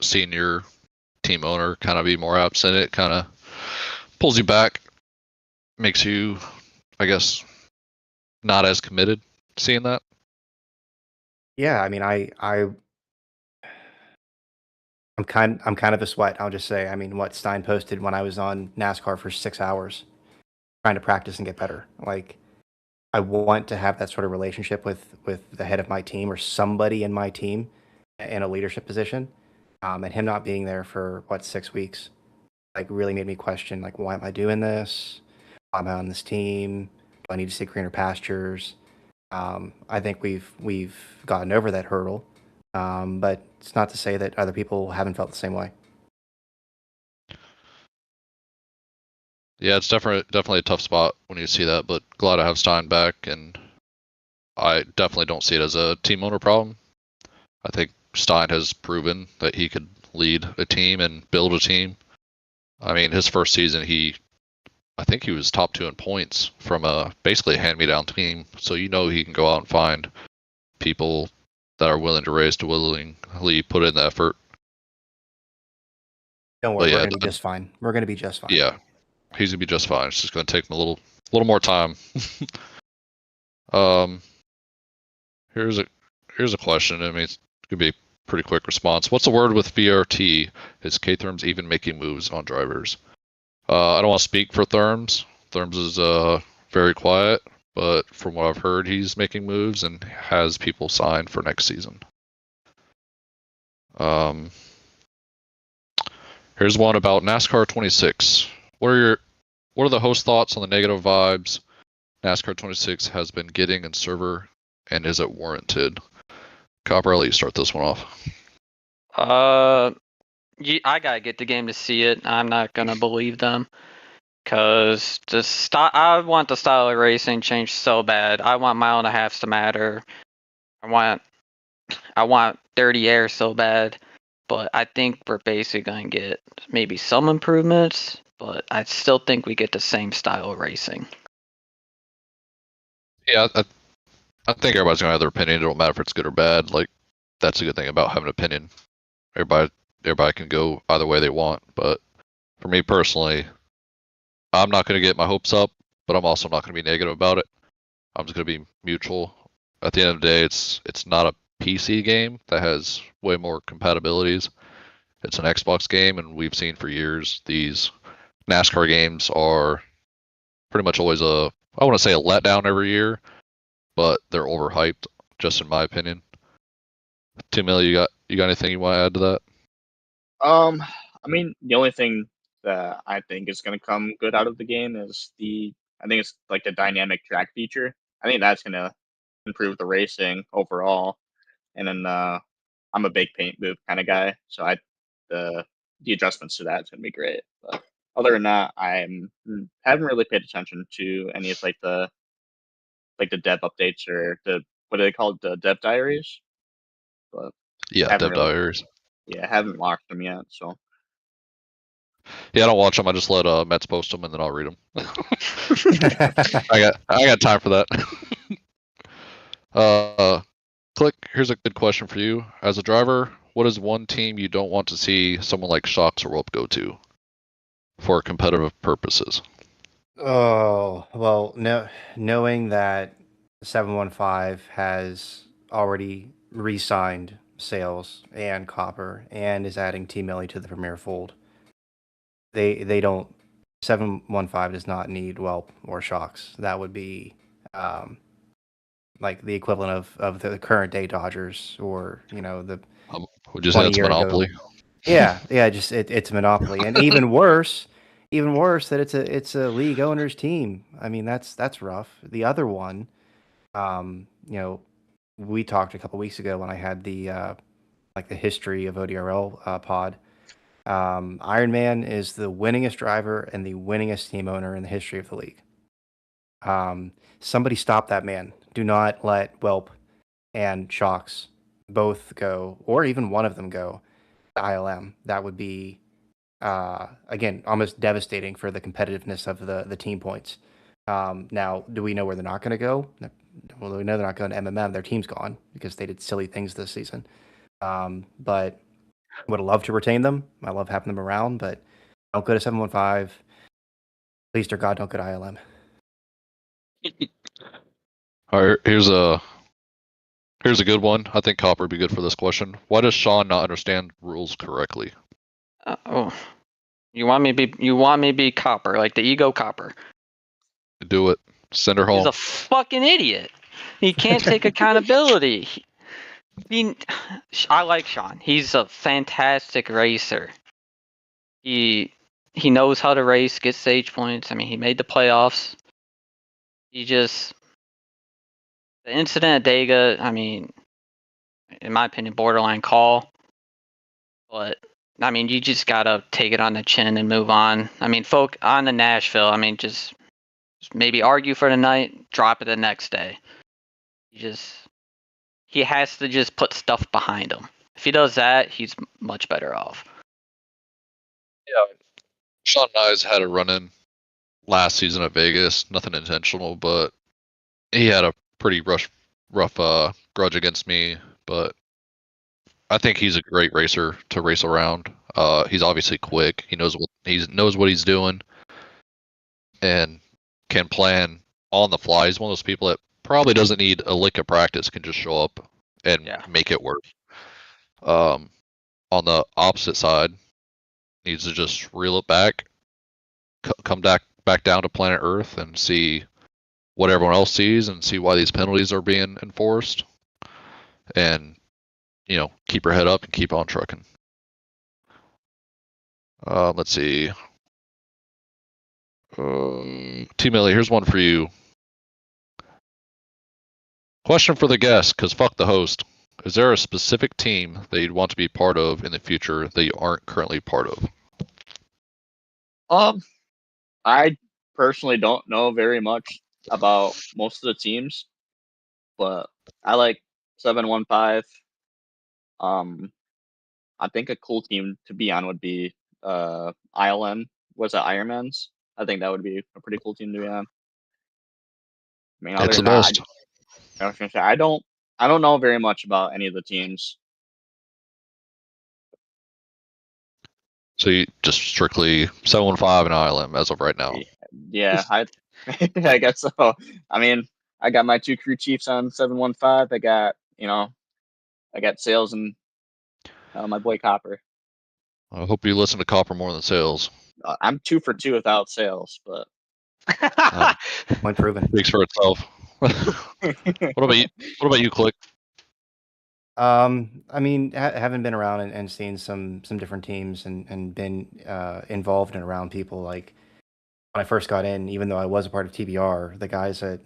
seeing your team owner kind of be more absent. It kind of pulls you back, makes you, I guess, not as committed. Seeing that. Yeah, I mean, I'm kind of a sweat. I'll just say. I mean, what Stein posted when I was on NASCAR for 6 hours, trying to practice and get better. Like, I want to have that sort of relationship with the head of my team or somebody in my team in a leadership position. And him not being there for 6 weeks, like, really made me question, like, why am I doing this? Why am I on this team? Do I need to see greener pastures? I think we've gotten over that hurdle, but it's not to say that other people haven't felt the same way. Yeah, it's definitely a tough spot when you see that, but glad to have Stein back, and I definitely don't see it as a team owner problem. I think Stein has proven that he could lead a team and build a team. I mean, his first season, I think he was top 2 in points from basically a hand-me-down team. So he can go out and find people that are willing to race, to willingly put in the effort. Don't worry, we're going to be just fine. We're going to be just fine. Yeah, he's going to be just fine. It's just going to take him a little more time. Here's a question. I mean, it's going to be a pretty quick response. What's the word with VRT? Is K-Therms even making moves on drivers? I don't want to speak for Therms. Therms is very quiet, but from what I've heard, he's making moves and has people signed for next season. Here's one about NASCAR 26. What are the host thoughts on the negative vibes NASCAR 26 has been getting in server, and is it warranted? Copper, I'll let you start this one off. I gotta get the game to see it. I'm not gonna believe them, cause I want the style of racing changed so bad. I want mile and a halves to matter. I want dirty air so bad, but I think we're basically gonna get maybe some improvements, but I still think we get the same style of racing. Yeah, I think everybody's gonna have their opinion. It don't matter if it's good or bad. Like that's a good thing about having an opinion. Everybody can go either way they want. But for me personally, I'm not gonna get my hopes up, but I'm also not gonna be negative about it. I'm just gonna be mutual. At the end of the day, it's not a PC game that has way more compatibilities. It's an Xbox game, and we've seen for years these NASCAR games are pretty much always I want to say a letdown every year, but they're overhyped, just in my opinion. 2 mil, you got anything you want to add to that? I mean, the only thing that I think is going to come good out of the game is I think it's like the dynamic track feature. I think that's going to improve the racing overall. And then I'm a big paint booth kind of guy, so the the adjustments to that's going to be great. But other than that, haven't really paid attention to any of the dev updates or the what are they called, the dev diaries. But Yeah, haven't Dev really, Diaries. yeah, haven't watched them yet. So Yeah, I don't watch them. I just let Mets post them and then I'll read them. I got time for that. Click. Here's a good question for you. As a driver, what is one team you don't want to see someone like Shocks or Rope go to for competitive purposes? Oh, well, knowing that 715 has already re-signed Sales and Copper and is adding T Millie to the Premier fold, they don't 715 does not need Whelp or Shocks. That would be like the equivalent of the current day Dodgers or, the Would you say it's 20-year ago. Monopoly? Yeah, just it's a monopoly, and even worse, that it's a league owner's team. I mean, that's rough. The other one, we talked a couple weeks ago when I had the like the history of ODRL pod. Iron Man is the winningest driver and the winningest team owner in the history of the league. Somebody stop that man. Do not let Whelp and Shocks both go, or even one of them go to ILM. That would be again, almost devastating for the competitiveness of the team points. Now, do we know where they're not going to go? Well, we know they're not going to MMM. Their team's gone because they did silly things this season. But would have loved to retain them. I love having them around, but don't go to 715. Please, dear God, don't go to ILM. All right, here's a good one. I think Copper would be good for this question. Why does Sean not understand rules correctly? Oh, you want me to be Copper, like the ego Copper? Do it. Send her home. He's a fucking idiot. He can't take accountability. I like Sean. He's a fantastic racer. He knows how to race, get stage points. I mean, he made the playoffs. The incident at Dega, I mean, in my opinion, borderline call. But I mean, you just gotta take it on the chin and move on. I mean, on the Nashville. I mean, just maybe argue for the night, drop it the next day. He has to just put stuff behind him. If he does that, he's much better off. Yeah, Sean and I's had a run-in last season at Vegas. Nothing intentional, but he had a pretty rough grudge against me. But I think he's a great racer to race around. He's obviously quick. He knows what he's doing, and can plan on the fly. He's one of those people that probably doesn't need a lick of practice, can just show up and make it work. On the opposite side, needs to just reel it back, come back down to planet Earth, and see what everyone else sees, and see why these penalties are being enforced, and keep her head up and keep on trucking. Let's see. T Millie, here's one for you. Question for the guest, because fuck the host. Is there a specific team that you'd want to be part of in the future that you aren't currently part of? I personally don't know very much about most of the teams, but I like 715. I think a cool team to be on would be ILM. Was it Ironmans? I think that would be a pretty cool team to be on. mean, other It's than the that, most. I was gonna say I don't know very much about any of the teams. So you just strictly 715 and ILM as of right now. Yeah, I guess so. I mean, I got my two crew chiefs on 715. I got Sales and my boy Copper. I hope you listen to Copper more than Sales. I'm 2 for 2 without Sales, but Point proven. Speaks for itself. What about you? What about you, Click? I mean, having been around and seen some different teams and been involved and around people, like when I first got in, even though I was a part of TBR, the guys at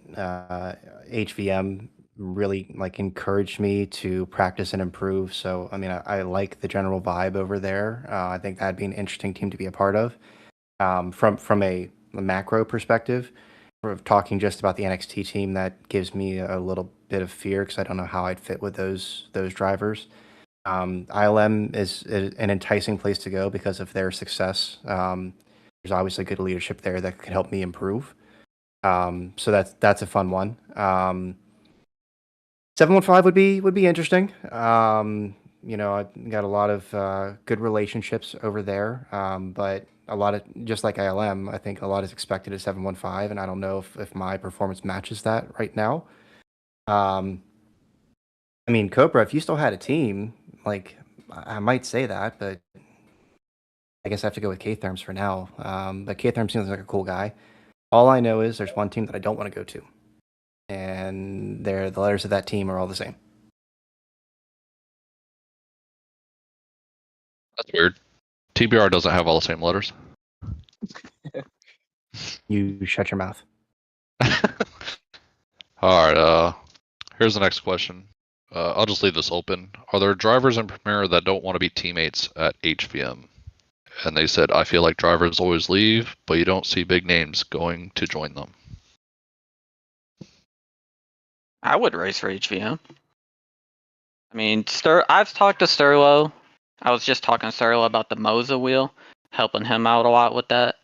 HVM really like encouraged me to practice and improve. So, I mean, I like the general vibe over there. I think that'd be an interesting team to be a part of. From a macro perspective, of talking just about the NXT team, that gives me a little bit of fear because I don't know how I'd fit with those drivers. ILM is an enticing place to go because of their success. There's obviously good leadership there that could help me improve. So that's a fun one. 715 would be interesting. I've got a lot of good relationships over there, but a lot of, just like ILM, I think a lot is expected at 715, and I don't know if my performance matches that right now. I mean, Cobra, if you still had a team, like I might say that, but I guess I have to go with K-Therms for now. But K-Therm seems like a cool guy. All I know is there's one team that I don't want to go to, and the letters of that team are all the same. That's weird. TBR doesn't have all the same letters. You shut your mouth. All right. Here's the next question. I'll just leave this open. Are there drivers in Premier that don't want to be teammates at HVM? And they said, I feel like drivers always leave, but you don't see big names going to join them. I would race for HVM. I mean, I've talked to Sterlo. I was just talking to Sterlo about the Moza wheel, helping him out a lot with that.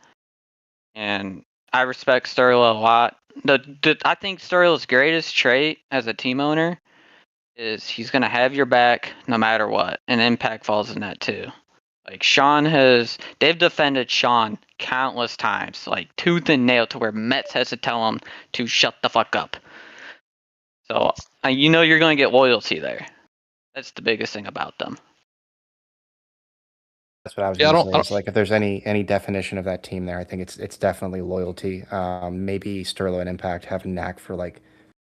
And I respect Sterlo a lot. I think Sterlo's greatest trait as a team owner is he's going to have your back no matter what. And Impact falls in that too. Like they've defended Sean countless times, like tooth and nail, to where Metz has to tell him to shut the fuck up. So you're going to get loyalty there. That's the biggest thing about them. That's what I was Yeah, going to say. It's like if there's any definition of that team there, I think it's definitely loyalty. Maybe Sterlo and Impact have a knack for like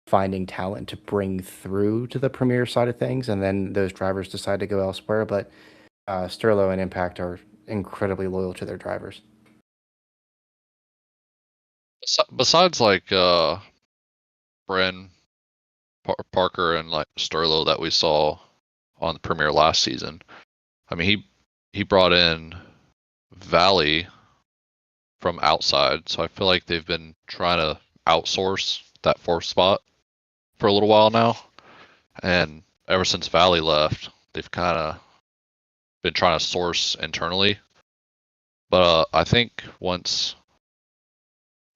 finding talent to bring through to the Premier side of things, and then those drivers decide to go elsewhere. But Sterlo and Impact are incredibly loyal to their drivers. Besides like Bren, Parker, and like Sterlo that we saw on the Premier last season, I mean he brought in Valley from outside, so I feel like they've been trying to outsource that fourth spot for a little while now. And ever since Valley left, they've kind of been trying to source internally. But I think once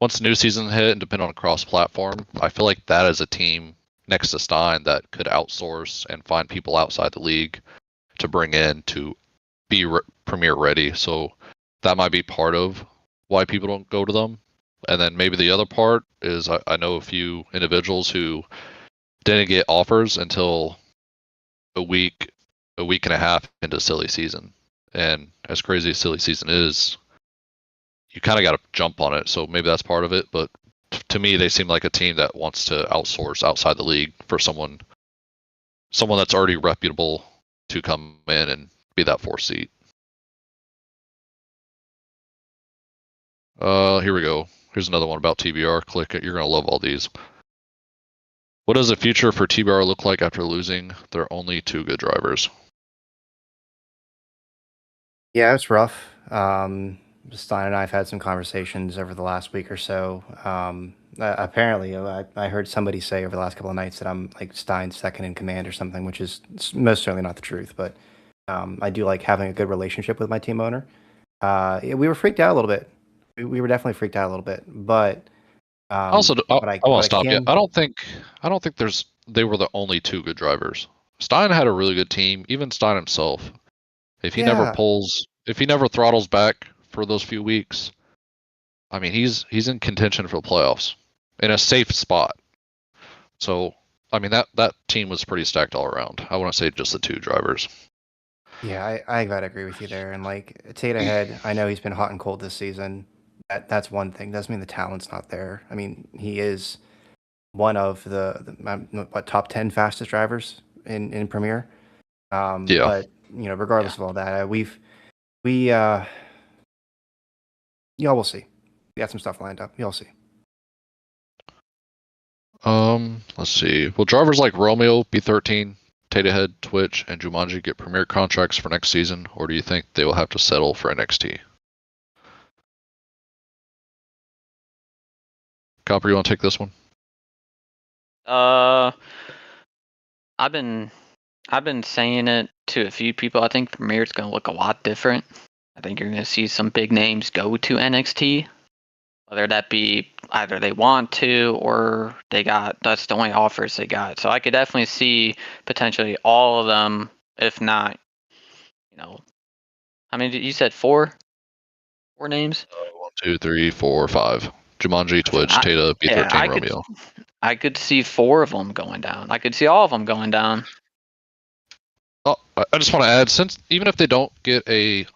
the new season hit and depend on cross-platform, I feel like that is a team next to Stein that could outsource and find people outside the league to bring in to be Premier ready. So that might be part of why people don't go to them. And then maybe the other part is I know a few individuals who didn't get offers until a week and a half into silly season. And as crazy as silly season is, you kind of got to jump on it. So maybe that's part of it. But to me, they seem like a team that wants to outsource outside the league for someone that's already reputable to come in and be that fourth seat. Here we go. Here's another one about TBR. Click it. You're going to love all these. What does the future for TBR look like after losing their only two good drivers? Yeah, it's rough. Stein and I have had some conversations over the last week or so. Apparently, I heard somebody say over the last couple of nights that I'm like Stein's second in command or something, which is most certainly not the truth. But I do like having a good relationship with my team owner. We were freaked out a little bit. We were definitely freaked out a little bit, but Also, but I want to stop you. can. I don't think they were the only two good drivers. Stein had a really good team. Even Stein himself. If he never throttles back for those few weeks, I mean, he's in contention for the playoffs in a safe spot. So, I mean, that team was pretty stacked all around. I want to say just the two drivers. Yeah, I gotta agree with you there. And like Tata Head, I know he's been hot and cold this season. That's one thing. Doesn't mean the talent's not there. I mean, he is one of the top 10 fastest drivers in Premier. Yeah. But regardless of all that, y'all will see. We got some stuff lined up. Y'all see. Let's see. Will drivers like Romeo, B13, Tatahead, Twitch, and Jumanji get premier contracts for next season, or do you think they will have to settle for NXT? Copper, you want to take this one? I've been saying it to a few people. I think Premier's going to look a lot different. I think you're going to see some big names go to NXT, whether that be either they want to or that's the only offers they got. So I could definitely see potentially all of them, if not, I mean, you said four names? 1, 2, 3, 4, 5. Jumanji, Twitch, Tata, B13, Romeo. I could see 4 of them going down. I could see all of them going down. Oh, I just want to add, since even if they don't get a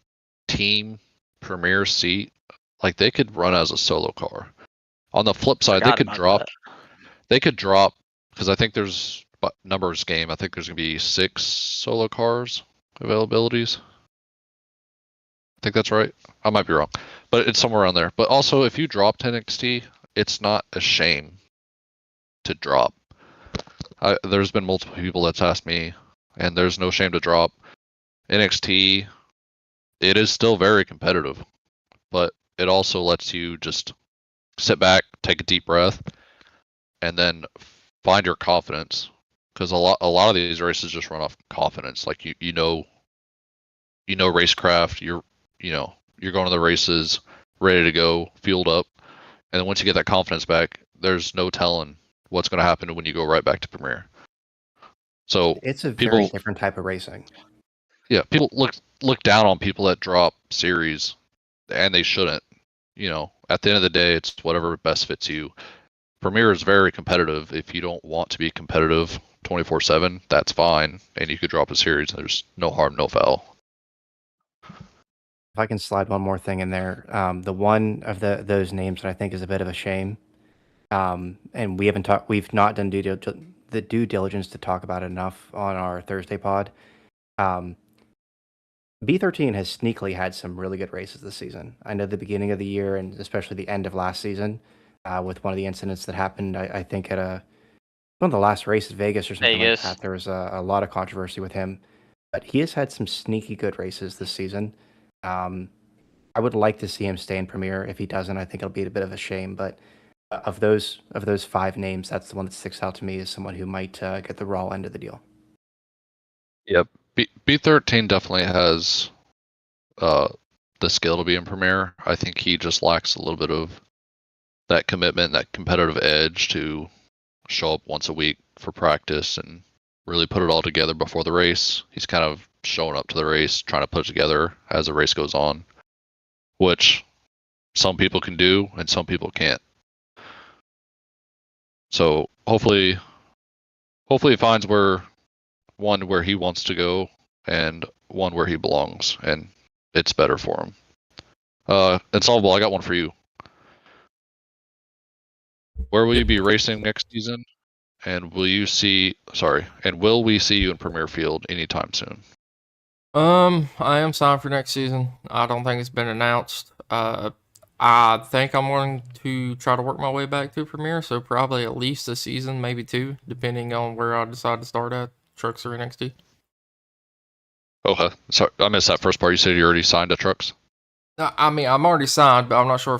team premier seat, like they could run as a solo car. On the flip side, they could drop because I think there's numbers game. I think there's gonna be 6 solo cars availabilities. I think that's right. I might be wrong, but it's somewhere around there. But also, if you drop to NXT, it's not a shame to drop. There's been multiple people that's asked me, and there's no shame to drop. NXT, it is still very competitive, but it also lets you just sit back, take a deep breath, and then find your confidence. Because a lot of these races just run off confidence. Like you know racecraft. You're going to the races ready to go, fueled up, and then once you get that confidence back, there's no telling what's going to happen when you go right back to Premier. So it's a very different type of racing. Yeah, people look down on people that drop series, and they shouldn't. At the end of the day, it's whatever best fits you. Premier is very competitive. If you don't want to be competitive 24/7, that's fine, and you could drop a series. There's no harm, no foul. If I can slide one more thing in there, the one of those names that I think is a bit of a shame, and we've not done the due diligence to talk about it enough on our Thursday pod. B13 has sneakily had some really good races this season. I know the beginning of the year and especially the end of last season, with one of the incidents that happened, I think at one of the last races, Vegas or something like that, there was a lot of controversy with him. But he has had some sneaky good races this season. I would like to see him stay in Premier. If he doesn't, I think it'll be a bit of a shame. But of those 5 names, that's the one that sticks out to me as someone who might get the raw end of the deal. Yep. B13 definitely has the skill to be in Premier. I think he just lacks a little bit of that commitment, that competitive edge to show up once a week for practice and really put it all together before the race. He's kind of showing up to the race, trying to put it together as the race goes on, which some people can do and some people can't. So hopefully he finds where he wants to go and one where he belongs, and it's better for him. And Solvable, I got one for you. Where will you be racing next season? And will we see you in Premier Field anytime soon? I am signed for next season. I don't think it's been announced. I think I'm going to try to work my way back to Premier, so probably at least a season, maybe 2, depending on where I decide to start at, Trucks or NXT. Okay. Sorry, I missed that first part. You said you already signed to Trucks? I mean, I'm already signed, but I'm not sure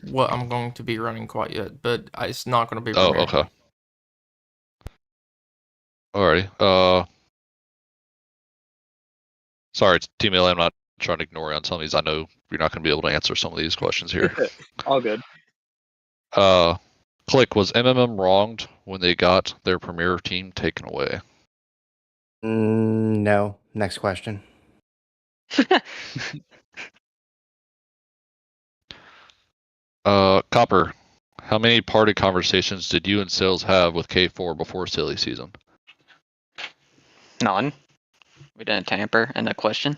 what I'm going to be running quite yet, but it's not going to be Premier. Oh, okay. Alrighty. Sorry, Team LA, I'm not trying to ignore you on some of these. I know you're not going to be able to answer some of these questions here. All good. Click, was MMM wronged when they got their premier team taken away? No. Next question. Copper, how many party conversations did you and Sales have with K4 before silly season? None. We didn't tamper in the question.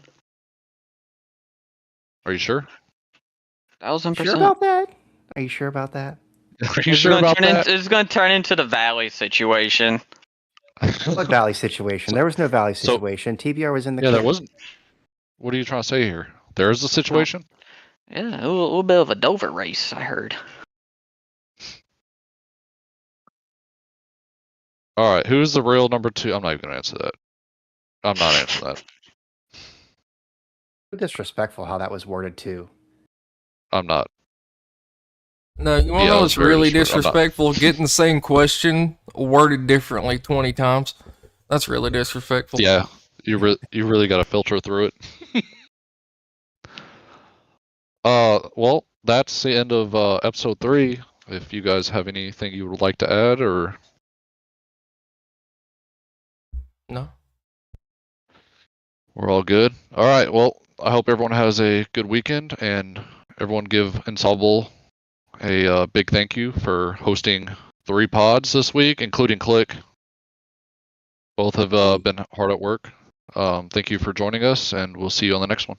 Are you sure? 1000%. Sure about that? Are you sure about that? Are you sure about that? It's going to turn into the Valley situation. What Valley situation? There was no Valley So- situation. TBR was in the Yeah, there kit. wasn't. What are you trying to say here? There is a situation? Yeah, a little bit of a Dover race, I heard. All right, who's the real number 2? I'm not even going to answer that. I'm not answering that. Disrespectful how that was worded too. I'm not. No, you want to Yeah, know it what's was very really disrespectful. disrespectful? Getting the same question worded differently 20 times. That's really disrespectful. Yeah, you really got to filter through it. Well, that's the end of episode 3. If you guys have anything you would like to add, or No. we're all good. All right. Well, I hope everyone has a good weekend, and everyone give Insolvable a big thank you for hosting 3 pods this week, including Click. Both have been hard at work. Thank you for joining us, and we'll see you on the next one.